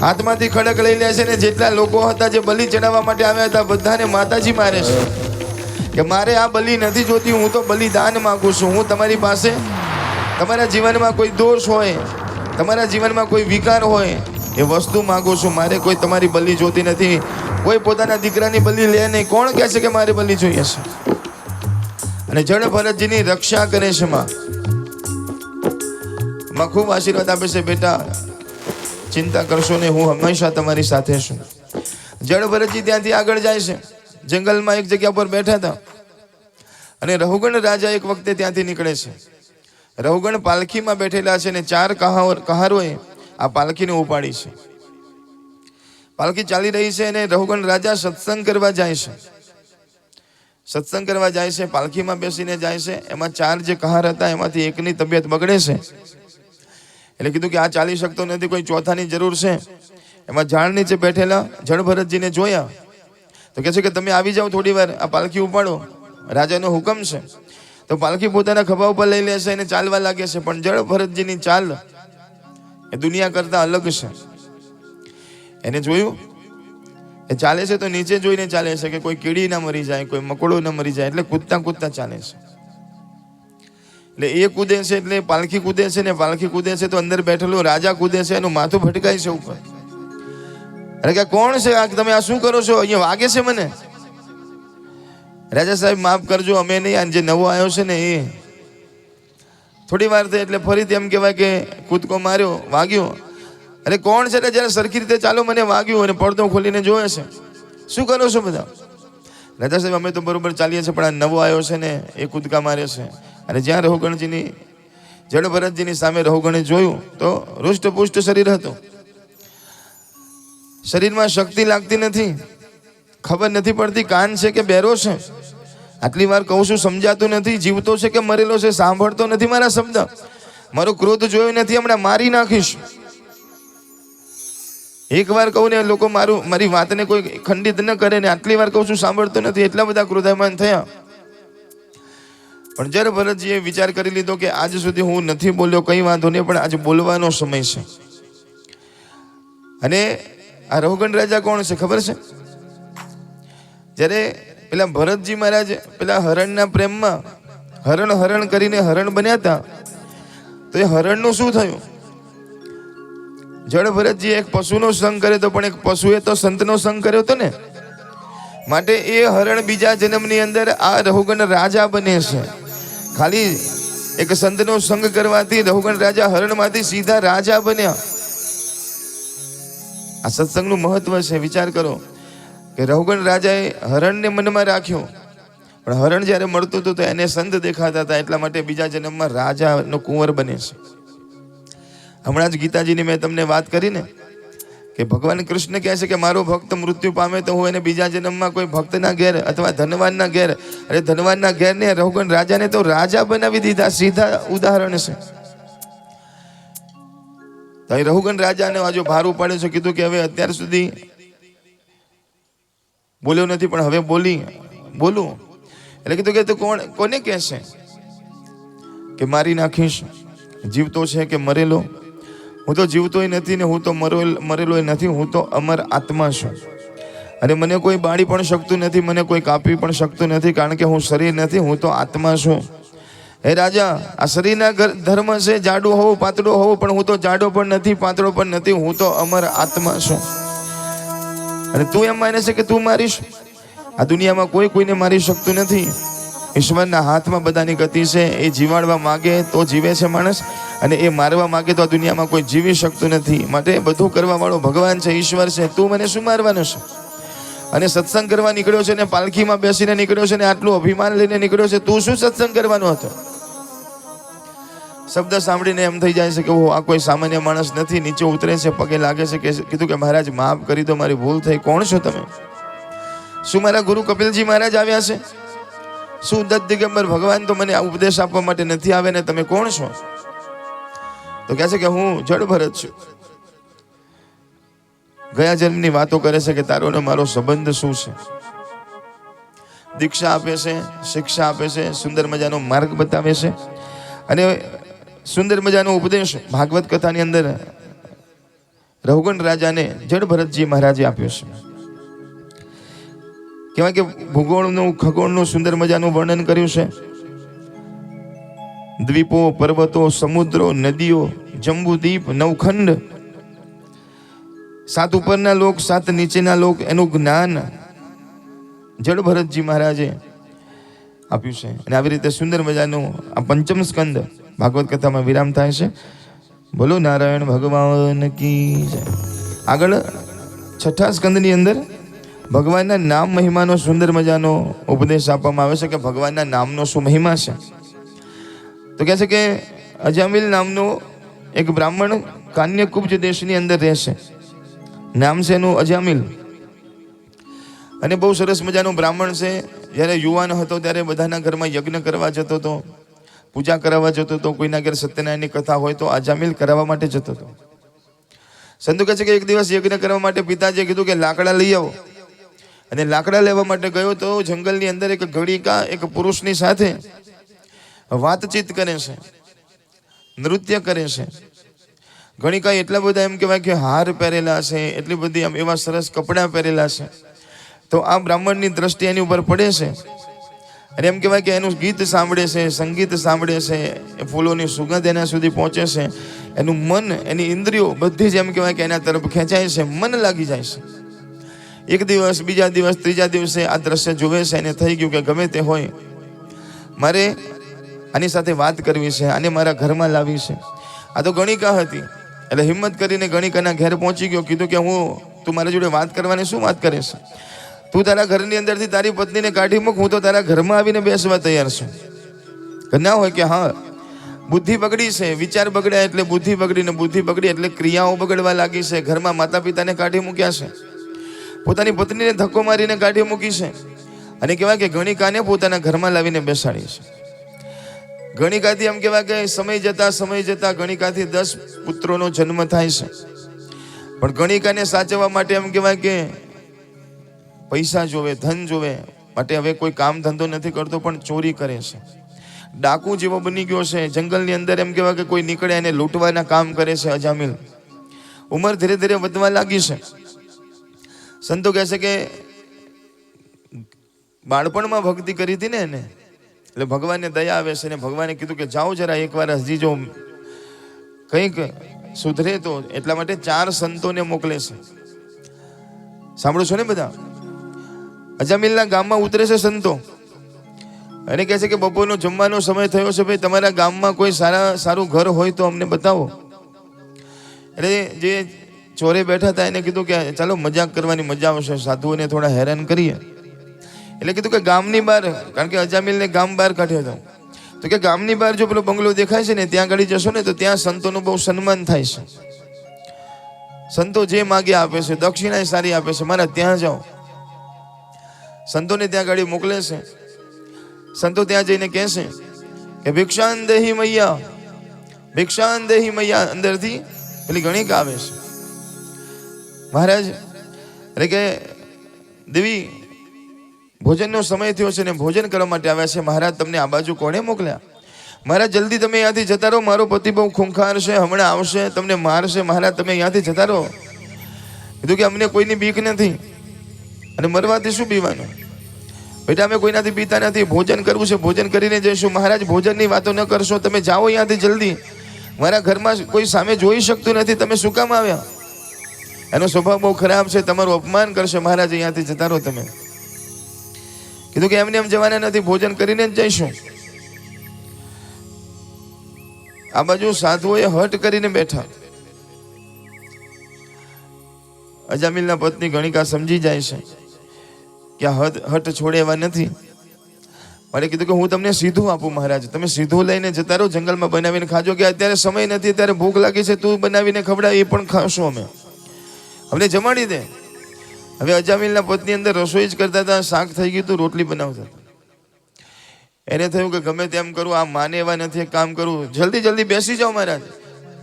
Speaker 1: હાથમાંથી ખડક લઈ લે છે, ને જેટલા લોકો હતા જે બલિ ચડાવવા માટે આવ્યા હતા, બધાને માતાજી મારે છે કે મારે આ બલિ નથી જોતી, હું તો બલિદાન માંગુ છું. હું તમારી પાસે, તમારા જીવનમાં કોઈ દોષ હોય, તમારા જીવનમાં કોઈ વિકાર હોય, એ વસ્તુ માંગો છો, મારે કોઈ તમારી બલી જોતી નથી. કોઈ પોતાના દીકરાની બલી લે નહીં. કોણ કહે છે કે મારે બલી જોઈએ છે? અને જળ ભરતજીની રક્ષા કરે છે માં ખૂબ આશીર્વાદ આપે છે, બેટા ચિંતા કરશો ને, હું હંમેશા તમારી સાથે છું. જળ ભરતજી ત્યાંથી આગળ જાય છે. જંગલમાં એક જગ્યા પર બેઠા હતા અને રહુગણ રાજા એક વખતે ત્યાંથી નીકળે છે. રહુગણ પાલખીમાં બેઠેલા છે અને 4 કહારોએ આ પાલખીને ઉપાડી છે. પાલખી ચાલી રહી છે અને રહુગણ રાજા સત્સંગ કરવા જાય છે. સત્સંગ કરવા જાય છે, પાલખીમાં બેસીને જાય છે. એમાં 4 જે કહાર હતા એમાંથી એકની તબિયત બગડે છે. એટલે કીધું કે આ ચાલી શકતો નથી, કોઈ ચોથાની જરૂર છે. એમાં ઝાડ નીચે બેઠેલા જળ ભરતજીને જોયા તો કહે છે કે તમે આવી જાઓ, થોડી વાર આ પાલખી ઉપાડો, રાજાનો હુકમ છે. તો પાલખી પોતાના ખભા ઉપર લઈ લે છે અને ચાલવા લાગે છે. પણ જળ ભરતજીની ચાલ એ દુનિયા કરતા અલગ છે. એને જોયું, એ ચાલે છે તો નીચે જોઈને ચાલે છે કે કોઈ કીડી ના મરી જાય, કોઈ મકોડો ના મરી જાય, એટલે કૂદતા કૂદતા ચાલે છે. એટલે એ કૂદે છે એટલે પાલખી કૂદે છે ને પાલખી કૂદે છે તો અંદર બેઠેલો રાજા કૂદે છે, એનું માથું ભટકાય છે ઉપર. અરે કે કોણ છે આ, તમે આ શું કરો છો? અહીંયા વાગે છે મને. રાજા સાહેબ માફ કરજો, અમે નહીં, જે નવો આવ્યો છે ને એ. થોડી વાર થઈ એટલે ફરીથી એમ કહેવાય કે કૂદકો માર્યો, વાગ્યો. અરે કોણ છે? એટલે જયારે સરખી રીતે ચાલો, મને વાગ્યું અને પડદો ખોલીને જોયે છે. શું કરો છો બધા? રાજા સાહેબ અમે તો બરોબર ચાલીએ છીએ, પણ આ નવો આવ્યો છે ને એ કૂદકા મારે છે. અને જ્યાં રહુગણજીની જળ ભરતજીની સામે રહુગણે જોયું તો રૂષ્ટપુષ્ટ શરીર હતું. શરીરમાં શક્તિ લાગતી નથી, ખબર નથી પડતી કાન છે કે બેરો છે. આટલી વાર કહું છું, સમજાતું નથી. જીવતો છે કે મરેલો છે, સાંભળતો નથી મારા શબ્દ. મારો ક્રોધ જોયો નથી, હમણાં મારી નાખીશ. એક વાર કહું ને લોકો મારી વાતને કોઈ ખંડિત ન કરે ને આટલી વાર કહું છું, સાંભળતો નથી. એટલા બધા ક્રોધાયમાન થયા. પણ જળ ભરતજીએ વિચાર કરી લીધો કે આજ સુધી હું નથી બોલ્યો, કઈ વાંધો નહીં, પણ આજે બોલવાનો સમય છે. અને આ રહુગણ રાજા કોણ છે ખબર છે? જ્યારે પેલા ભરતજી મહારાજ પેલા હરણના પ્રેમમાં હરણ કરીને હરણ બન્યા હતા, તો એ હરણનું શું થયું? જળ ભરતજી એક પશુનો સંગ કર્યો હતો, પણ એક પશુએ તો સંતનો સંગ કર્યો હતો ને. માટે એ હરણ બીજા જન્મની અંદર આ રહુગણ રાજા બને છે. ખાલી એક સંતનો સંગ કરવાથી રહુગણ રાજા હરણમાંથી સીધા રાજા બન્યા. આ સત્સંગનું મહત્વ છે. વિચાર કરો કે રહુગણ રાજાએ હરણને મનમાં રાખ્યો, પણ હરણ જ્યારે મળતું હતું તો એને સંત દેખાતા હતા, એટલા માટે બીજા જન્મમાં રાજાનો કુંવર બને છે. હમણાં જ ગીતાજીની મેં તમને વાત કરી ને કે ભગવાન કૃષ્ણ કહે છે કે મારો ભક્ત મૃત્યુ પામે તો હું એને બીજા જન્મમાં કોઈ ભક્તના ઘેર અથવા ધનવાનના ઘેર, અરે ધનવાનના ઘેર ને રહુગણ રાજાને તો રાજા બનાવી દીધા. સીધા ઉદાહરણ છે. તો એ રહુગણ રાજાને આજે ભારું પાડે છે. કીધું કે હવે અત્યાર સુધી બોલ્યો નથી, પણ હવે બોલું. એટલે કીધું કે તું કોને કહેશે કે મારી નાખીશ? જીવતો છે કે મરેલો? હું તો જીવતોય નથી ને હું તો મરેલોય નથી. હું તો અમર આત્મા છું. અને મને કોઈ બાળી પણ શકતું નથી, મને કોઈ કાપી પણ શકતું નથી, કારણ કે હું શરીર નથી, હું તો આત્મા છું. હે રાજા, આ શરીરના ધર્મ છે જાડું હોવું, પાતળું હોવું, પણ હું તો જાડો પણ નથી, પાતળો પણ નથી. હું તો અમર આત્મા છું. અને તું એમ માને છે કે તું મારીશ? આ દુનિયામાં કોઈને મારી શકતું નથી. ઈશ્વરના હાથમાં બધાની ગતિ છે. એ જીવાડવા માગે તો જીવે છે માણસ, અને એ મારવા માગે તો આ દુનિયામાં કોઈ જીવી શકતું નથી. માટે બધું કરવા વાળો ભગવાન છે, ઈશ્વર છે. તું મને શું મારવાનો છે? અને સત્સંગ કરવા નીકળ્યો છે ને પાલખીમાં બેસીને નીકળ્યો છે ને આટલું અભિમાન લઈને નીકળ્યો છે. તું શું સત્સંગ કરવાનો હતો? શબ્દ સાંભળીને એમ થઈ જાય છે કે આ કોઈ સામાન્ય માણસ નથી. નીચે ઉતરે છે, પગે લાગે છે, કે કીધું કે મહારાજ માફ કરી દો, મારી ભૂલ થઈ. કોણ છો તમે? શું મારા ગુરુ કપિલજી મહારાજ આવ્યા છે? શું દત્ત દિગંબર ભગવાન તો મને આ ઉપદેશ આપવા માટે નથી આવે ને તમે કોણ છો? તો કહે છે કે હું જળ ભરત છું. ગયા જન્મની વાતો કરે છે કે તારો ને મારો સંબંધ શું છે. દીક્ષા આપે છે, શિક્ષા આપે છે, સુંદર મજાનો માર્ગ બતાવે છે, અને સુંદર મજાનો ઉપદેશ ભાગવત કથાની અંદર રહુગણ રાજાને જળ ભરતજી મહારાજે આપ્યો છે. કહેવાય કે ભૂગોળનું, ખગોળનું સુંદર મજાનું વર્ણન કર્યું છે. દ્વીપો, પર્વતો, સમુદ્રો, નદીઓ, જંબુદીપ, નવખંડ, 7 ઉપરના લોક, 7 નીચેના લોક, એનું જ્ઞાન જડ ભરતજી મહારાજે આપ્યું છે. અને આવી રીતે સુંદર મજાનું આ પંચમ સ્કંદ ભાગવત કથામાં વિરામ થાય છે. બોલો નારાયણ ભગવાન કી જય. આગળ 6થા સ્કંદની અંદર ભગવાનના નામ મહિમાનો સુંદર મજાનો ઉપદેશ આપવામાં આવે છે કે ભગવાનના નામનો શું મહિમા છે. તો કહે છે કે અજામિલ નામનો એક બ્રાહ્મણ કાન્યકુબ્જ દેશની અંદર રહેશે. નામ છે એનું અજામિલ. અને બહુ સરસ મજાનો બ્રાહ્મણ છે. જ્યારે યુવાન હતો ત્યારે બધાના ઘરમાં યજ્ઞ કરવા જતો હતો, પૂજા કરાવવા જતો હતો. કોઈના ઘેર સત્યનારાયણની કથા હોય તો અજામિલ કરાવવા માટે જતો હતો. સંતો કહે છે કે એક દિવસ યજ્ઞ કરવા માટે પિતાજીએ કીધું કે લાકડા લઈ આવો. અને લાકડા લેવા માટે ગયો તો જંગલની અંદર એક ગણિકા એક પુરુષની સાથે વાતચીત કરે છે, નૃત્ય કરે છે. ગણિકા એટલા બધા એમ કહેવાય કે હાર પહેરેલા છે, એટલી બધી આમ એવા સરસ કપડાં પહેરેલા છે. તો આ બ્રાહ્મણની દ્રષ્ટિ એની ઉપર પડે છે. અને એમ કહેવાય કે એનું ગીત સાંભળે છે, સંગીત સાંભળે છે, એ ફૂલોની સુગંધ એના સુધી પહોંચે છે. એનું મન, એની ઇન્દ્રિયો બધી જ એમ કહેવાય કે એના તરફ ખેંચાય છે, મન લાગી જાય છે. એક દિવસ, બીજા દિવસ, ત્રીજા દિવસે આ દ્રશ્ય જોવે છે. એને થઈ ગયું કે ગમે તે હોય, મારે આની સાથે વાત કરવી છે, આને મારા ઘરમાં લાવી છે. આ તો ગણિકા હતી. એટલે હિંમત કરીને ગણિકાના ઘેર પહોંચી ગયો. કીધું કે તું મારા જોડે વાત કરવાની શું વાત કરે છે? તું તારા ઘરની અંદરથી તારી પત્નીને કાઢી મૂક, હું તો તારા ઘરમાં આવીને બેસવા તૈયાર છું. ના હોય કે હા, બુદ્ધિ બગડી છે, વિચાર બગડ્યા એટલે બુદ્ધિ બગડી, ને બુદ્ધિ બગડી એટલે ક્રિયાઓ બગડવા લાગી છે. ઘરમાં માતા પિતાને કાઢી મૂક્યા છે, પોતાની પત્નીને ધક્કો મારીને કાઢી મૂકી છે. અને કહેવાય કે ગણિકાને પોતાના ઘરમાં લાવીને બેસાડી છે. ગણિકાથી એમ કહેવાય કે સમય જતા ગણિકાથી 10 પુત્રોનો જન્મ થાય છે. પણ ગણિકાને સાચવવા માટે એમ કહેવાય કે પૈસા જોવે, ધન જોવે, માટે હવે કોઈ કામ ધંધો નથી કરતો, પણ ચોરી કરે છે. ડાકુ જેવો બની ગયો છે. જંગલની અંદર એમ કહેવાય કે કોઈ નીકળે એને લૂંટવાના કામ કરે છે અજામિલ. ઉંમર ધીરે ધીરે વધવા લાગી છે. સંતો કહે છે કે બાળપણમાં ભક્તિ કરી હતી ને એને, એટલે ભગવાનને દયા આવે છે. ને ભગવાને કીધું કે જાઓ જરા એકવાર હજી જો કંઈક સુધરે તો. એટલા માટે 4 સંતોને મોકલે છે. સાંભળો છો ને બધા? અજામિલના ગામમાં ઉતરે છે સંતો અને કહે છે કે બપોરનો જમવાનો સમય થયો છે, ભાઈ તમારા ગામમાં કોઈ સારું ઘર હોય તો અમને બતાવો. એટલે જે ચોરે બેઠા હતા એને કીધું કે ચાલો મજાક કરવાની મજા આવશે, સાધુઓને થોડા હેરાન કરીએ. એટલે કીધું કે ગામની બહાર, કારણ કે અજામિલને ગામ બહાર કાઢ્યો હતો, તો કે ગામની બહાર જો પેલો બંગલો દેખાય છે ને ત્યાં આગળ જશો ને તો ત્યાં સંતોનું બહુ સન્માન થાય છે. સંતો જે માગે આપે છે, દક્ષિણા સારી આપે છે, મારા ત્યાં જાઓ. સંતોને ત્યાં ગાડી મોકલે છે. સંતો ત્યાં જઈને કહે છે કે ભિક્ષાન દેહી મૈયા, ભિક્ષાન દેહી મૈયા. અંદરથી પેલી ગણિકા આવે છે. મહારાજ એટલે કે દેવી ભોજનનો સમય થયો છે ને ભોજન કરવા માટે આવ્યા છે. મહારાજ તમને આ બાજુ કોણે મોકલ્યા? મહારાજ જલ્દી તમે અહીંયાથી જતા રહો, મારો પતિ બહુ ખૂંખાર છે, હમણાં આવશે, તમને મારશે. મહારાજ તમે અહીંયાથી જતા રહો. કીધું કે અમને કોઈની બીક નથી, અને મરવાથી શું પીવાનું? બેટા અમે કોઈનાથી પીતા નથી, ભોજન કરવું છે, ભોજન કરીને જઈશું. મહારાજ ભોજનની વાતો ન કરશો, તમે જાઓ અહીંયાથી જલ્દી. મારા ઘરમાં કોઈ સામે જોઈ શકતું નથી, તમે શું કામ આવ્યા? એનો સ્વભાવ બહુ ખરાબ છે, તમારું અપમાન કરશે. મહારાજ અહીંયાથી જતા રહો તમે. કીધું કે એમને એમ જવાના નથી, ભોજન કરીને જ જઈશું. આ બાજુ સાધુઓએ હટ કરીને બેઠા. અજામિલના પત્ની ગણિકા સમજી જાય છે કે આ હટ છોડે એવા નથી. મારે કીધું કે હું તમને સીધું આપું મહારાજ, તમે સીધું લઈને જતા રહો, જંગલમાં બનાવીને ખાજો. કે અત્યારે સમય નથી, અત્યારે ભૂખ લાગી છે, તું બનાવીને ખવડાવ, એ પણ ખાશું અમે, અમને જમાડી દે. હવે અજામિલના પત્ની અંદર રસોઈ જ કરતા હતા, શાક થઈ ગયું હતું, રોટલી બનાવતા હતા. એને થયું કે ગમે તેમ કરું, આ માને એવા નથી, એક કામ કરું, જલ્દી બેસી જાઓ મહારાજ,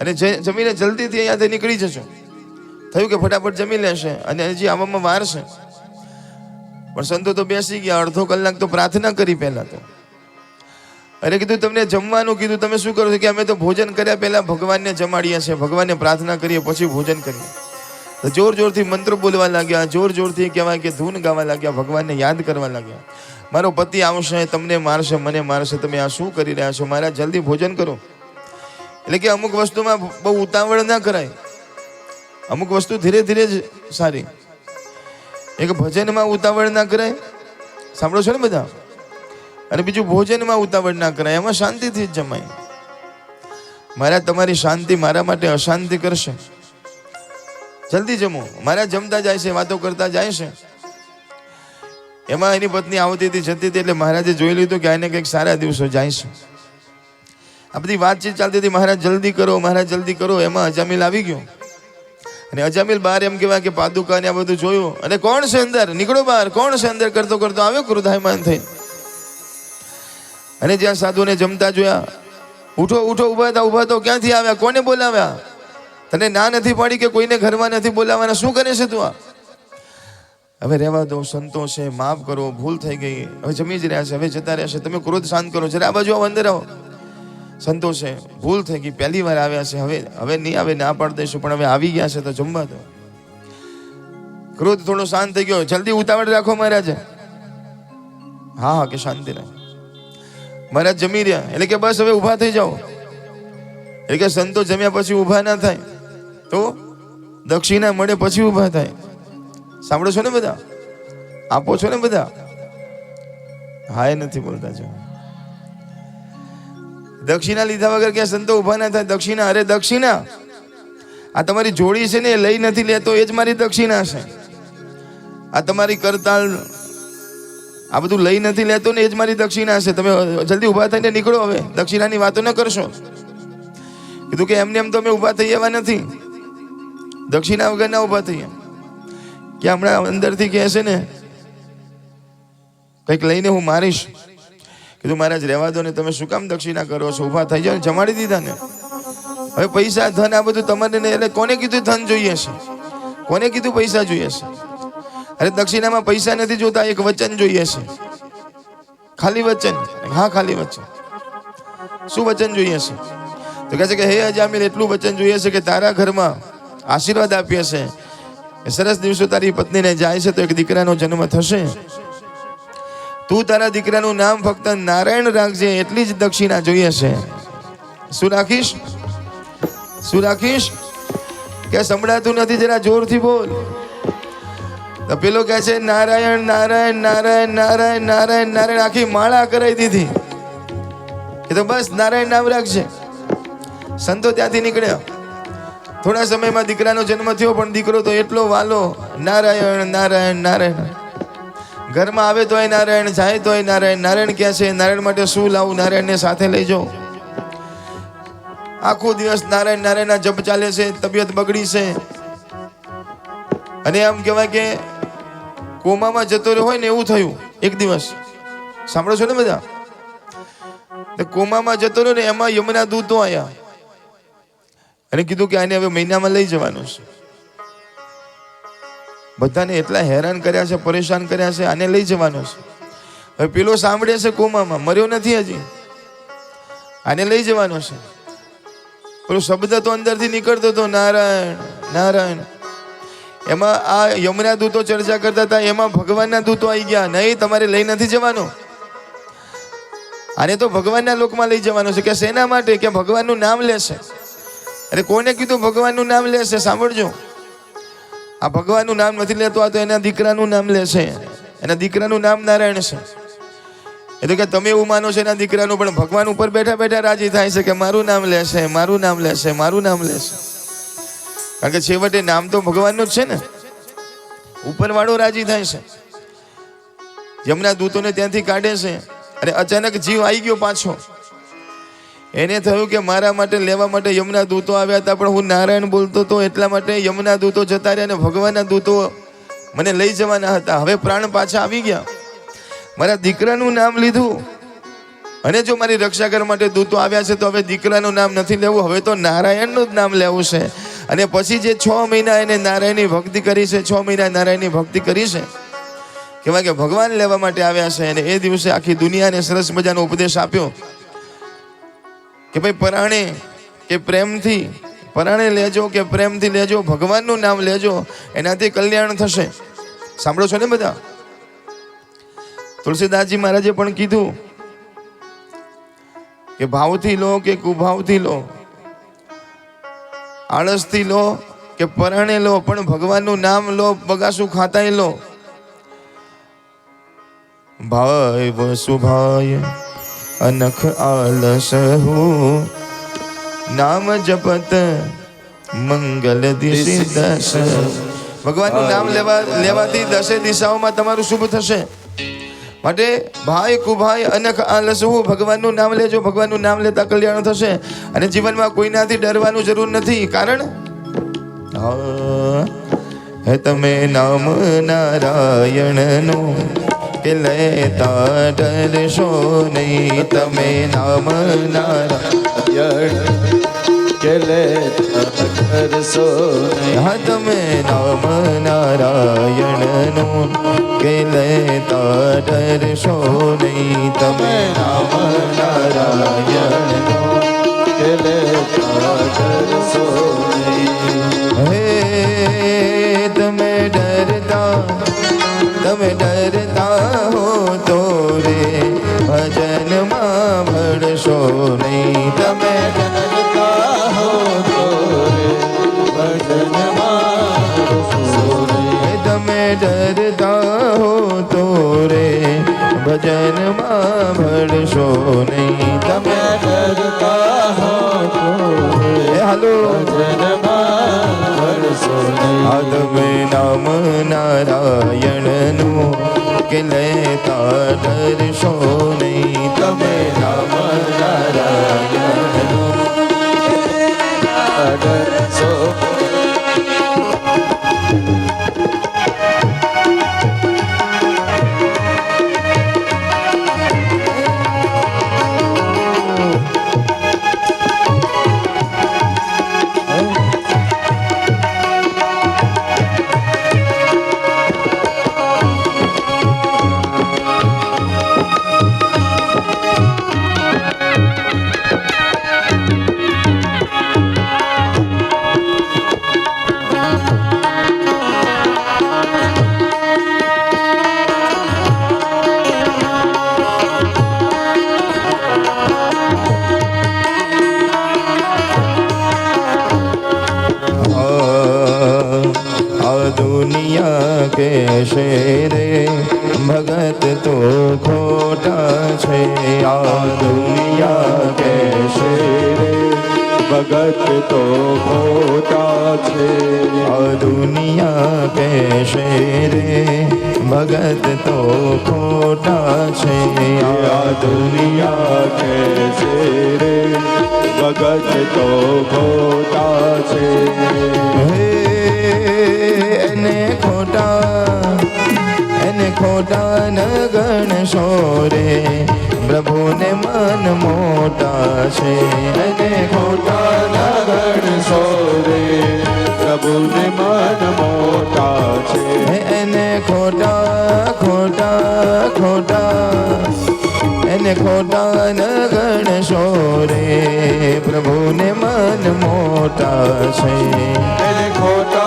Speaker 1: અને જમીને જલ્દીથી અહીંયાથી નીકળી જશો. થયું કે ફટાફટ જમી લેશે અને હજી આવવામાં વાર છે. પણ સંતો તો બેસી ગયા, અડધો કલાક તો પ્રાર્થના કરી પહેલા તો. અરે કીધું તમને જમવાનું કીધું, તમે શું કરો છો? કે અમે તો ભોજન કર્યા પહેલા ભગવાનને જમાડીએ છીએ, ભગવાનને પ્રાર્થના કરીએ પછી ભોજન કરીએ. તો જોરથી મંત્ર બોલવા લાગ્યા, જોરથી કહેવાય કે ધૂન ગાવા લાગ્યા, ભગવાનને યાદ કરવા લાગ્યા. મારો પતિ આવશે, તમને મારશે, મને મારશે, તમે આ શું કરી રહ્યા છો? મહારાજ જલ્દી ભોજન કરો. એટલે કે અમુક વસ્તુમાં બહુ ઉતાવળ ના કરાય, અમુક વસ્તુ ધીરે ધીરે જ સારી. એક ભજનમાં ઉતાવળ ના કરાય, સાંભળો છો ને બધા. અને બીજું ભોજનમાં ઉતાવળ ના કરાય, એમાં શાંતિથી જ જમાય. મારા તમારી શાંતિ મારા માટે અશાંતિ કરશે. જલ્દી જમો. મારા જમતા જાય છે, વાતો કરતા જાય છે. એમાં એની પત્ની આવતી હતી જતી હતી, એટલે મહારાજે જોઈ લીધું કે આને કંઈક સારા દિવસો જાય છે. આ બધી વાતચીત ચાલતી હતી, મહારાજ જલ્દી કરો, મહારાજ જલ્દી કરો. એમાં અજામિલ આવી ગયો. અને અજામિલ બહાર એમ કહેવાય કે પાદુકા ને આ બધું જોયું. અને કોણ છે અંદર, નીકળો બહાર, કોણ છે અંદર કરતો કરતો આવ્યો ક્રોધાયમાન થઈ. અને જ્યાં સાધુને જમતા જોયા, ઉઠો ઉઠો, ઉભા થા, ઉભા થા, ક્યાંથી આવ્યા, કોને બોલાવ્યા, તને ના નથી પાડી કે કોઈને ઘરમાં નથી બોલાવવાના, શું કરે છે તું આ? હવે રહેવા દો, સંતો છે, માફ કરો, ભૂલ થઈ ગઈ, હવે જમી જ રહ્યા છે, હવે જતા રહેશે, તમે ક્રોધ શાંત કરો. જરા આ બાજુ આવો, અંદર આવો. સંતો છે, ભૂલ થઈ ગઈ, પહેલી વાર આવ્યા છે, હવે નહીં આવે, ના પાડી દઈશું, પણ હવે આવી ગયા છે તો જમવા દો. ક્રોધ થોડો શાંત થઈ ગયો. જલ્દી ઉતાવળ રાખો મહારાજ. હા હા કે શાંતિ રાખો. મહારાજ જમી રહ્યા, એટલે કે બસ હવે ઊભા થઈ જાઓ. એટલે કે સંતો જમ્યા પછી ઊભા ના થાય તો દક્ષિણા મળે પછી ઊભા થાય. સાંભળો છો ને બધા? આપો છો ને બધા? હા, એ નથી બોલતા. જો દક્ષિણા લીધા વગર ક્યાં સંતો ઊભા ના થાય. દક્ષિણા, અરે દક્ષિણા, આ તમારી જોડી છે ને, એ લઈ નથી લેતો, એ જ મારી દક્ષિણા છે. આ તમારી કરતાલ, આ બધું લઈ નથી લેતો ને, એ જ મારી દક્ષિણા છે. તમે જલ્દી ઊભા થઈને નીકળો, હવે દક્ષિણાની વાતો ન કરશો. કીધું કે એમને એમ તો અમે ઊભા થઈ એવા નથી, દક્ષિણા વગર ના ઊભા થઈએ. કે હમણાં અંદરથી કહે છે ને કંઈક લઈને હું મારીશ. કીધું મહારાજ રહેવા દો ને, તમે શું કામ દક્ષિણા કરો છો? ઊભા થઈ જાઓ ને, જમાડી દીધા ને. હવે પૈસા ધન આ બધું તમારે ને, એટલે કોને કીધું ધન જોઈએ છે? કોને કીધું પૈસા જોઈએ છે? અરે દક્ષિણામાં પૈસા નથી જોતા, એક વચન જોઈએ છે, ખાલી વચન. હા, ખાલી વચન. શું વચન જોઈએ છે? તો કહે છે કે હે અજામિલ, એટલું વચન જોઈએ છે કે તારા ઘરમાં આશીર્વાદ આપીએ છે, સરસ દિવસો તારી પત્નીને જાય છે તો એક દીકરાનો જન્મ થશે. તું તારા દીકરાનું નામ ફક્ત નારાયણ રાખજે, એટલી જ દક્ષિણા જોઈએ છે. શું રાખીશ? શું રાખીશ? કે સંભળાતું નથી, જરા જોરથી બોલ. તો પેલો કહે છે નારાયણ નારાયણ નારાયણ નારાયણ નારાયણ નારાયણ, આખી માળા કરાવી દીધી. એ તો બસ નારાયણ નામ રાખજે. સંતો ત્યાંથી નીકળ્યા. થોડા સમયમાં દીકરાનો જન્મ થયો, પણ દીકરો તો એટલો વાલો, નારાયણ નારાયણ નારાયણ. ઘરમાં આવે તોય નારાયણ, જાય તોય નારાયણ. નારાયણ ક્યાં છે? નારાયણ માટે શું લાવું? નારાયણને સાથે લઈ જાઓ. આખો દિવસ નારાયણ નારાયણના જપ ચાલે છે. તબિયત બગડી છે, અને આમ કહેવાય કે કોમામાં જતો રહ્યો હોય ને એવું થયું એક દિવસ. સાંભળો છો ને બધા? કોમામાં જતો રહ્યો ને, એમાં યમના દૂતો આવ્યા અને કીધું કે આને હવે મહિનામાં લઈ જવાનું છે. બધાને એટલા હેરાન કર્યા છે, પરેશાન કર્યા છે, આને લઈ જવાનો છે. હવે પેલો સાંભળે છે કોમામાં, મર્યો નથી હજી, આને લઈ જવાનો છે. પેલો શબ્દ તો અંદરથી નીકળતો હતો, નારાયણ નારાયણ. એમાં આ યમના દૂતો ચર્ચા કરતા હતા, એમાં ભગવાનના દૂતો આવી ગયા. નહીં, તમારે લઈ નથી જવાનો, આને તો ભગવાનના લોકમાં લઈ જવાનો છે. કે શેના માટે? કે ભગવાનનું નામ લેશે. અરે કોને કીધું ભગવાનનું નામ લેશે? સાંભળજો, આ ભગવાનનું નામ નથી લેતો, આ તો એના દીકરાનું નામ લેશે. એના દીકરાનું નામ નારાયણ છે. એ તો કે તમે એવું માનો છો એના દીકરાનું, પણ ભગવાન ઉપર બેઠા બેઠા રાજી થાય છે કે મારું નામ લેશે, મારું નામ લેશે, મારું નામ લેશે. કારણ કે છેવટે નામ તો ભગવાનનું જ છે ને, ઉપરવાળો રાજી થાય છે. યમના દૂતોને ત્યાંથી કાઢે છે. અરે અચાનક જીવ આવી ગયો પાછો. એને થયું કે મારા માટે લેવા માટે યમના દૂતો આવ્યા હતા, પણ હું નારાયણ બોલતો હતો, એટલા માટે યમના દૂતો જતા રહ્યા અને ભગવાનના દૂતો મને લઈ જવાના હતા. હવે પ્રાણ પાછા આવી ગયા. મારા દીકરાનું નામ લીધું, અને જો મારી રક્ષા કરવા માટે દૂતો આવ્યા છે, તો હવે દીકરાનું નામ નથી લેવું, હવે તો નારાયણનું જ નામ લેવું છે. અને પછી જે 6 મહિના એને નારાયણની ભક્તિ કરી છે, 6 મહિના નારાયણની ભક્તિ કરી છે, કહેવાય કે ભગવાન લેવા માટે આવ્યા છે. અને એ દિવસે આખી દુનિયાને સરસ મજાનો ઉપદેશ આપ્યો કે ભાઈ પરાણે કે પ્રેમથી, પરાણે લેજો કે પ્રેમથી લેજો, ભગવાનનું નામ લેજો, એનાથી કલ્યાણ થશે. સાંભળો છો ને બધા? તુલસીદાસજી મહારાજે પણ કીધું કે ભાવથી લો કે કુભાવથી લો, આળસથી લો કે પરાણે લો, પણ ભગવાનનું નામ લો, બગાસું ખાતાય લો. ભાઈ વસુભાઈ અનખ આલસ હું, નામ જપત મંગલ દિશી દશ. ભગવાનનું નામ લેવાથી દશે દિશાઓમાં તમારું શુભ થશે. માટે ભાઈ કુભાઈ અનખ આલસ હું, ભગવાનનું નામ લેજો. ભગવાનનું નામ લેતા કલ્યાણ થશે. અને જીવનમાં કોઈનાથી ડરવાનું જરૂર નથી. કારણ હે તમે નામ નારાયણનું કે લેતા ડરશો નહીં. તમે નામ નારાયણ
Speaker 2: કે લેતા ડરશો નહીં.
Speaker 1: હા તમે નામ નારાયણનું કે લેતા ડરશો નહીં. તમે નામ નારાયણનું
Speaker 2: કે લેતા ડરશો નહીં.
Speaker 1: હે તમે ડરતા હો તો રે ભજનમાં ભળશો નહીં. તમે
Speaker 2: ડરતા હો તો રે ભજનમાં ડરશો નહીં.
Speaker 1: તમે ડરતા હો તો રે ભજનમાં ભળશો નહીં. તમે
Speaker 2: ડરતા હો તો રે
Speaker 1: હાલો
Speaker 2: ભજનમાં ડરશો નહીં.
Speaker 1: આ તમે નામ નારાયણનું કે લેતા ડરશો નહીં. તમે નામ નારાયણનું
Speaker 2: ડરશો
Speaker 1: દુનિયા કહેશે રે ભગત તો ખોટા છે. આ દુનિયા કહેશે રે
Speaker 2: ભગત તો ખોટા છે.
Speaker 1: આ દુનિયા કહેશે રે ભગત તો ખોટા છે.
Speaker 2: આ દુનિયા કહેશે રે ભગત તો ખોટા છે.
Speaker 1: એને ખોટા ન ગણશો રે પ્રભુને મન મોટા છે. એને ખોટા ન ગણશો રે
Speaker 2: પ્રભુને મન મોટા છે.
Speaker 1: એને એને ખોટા ન ગણશો રે પ્રભુને મન મોટા છે.
Speaker 2: એને ખોટા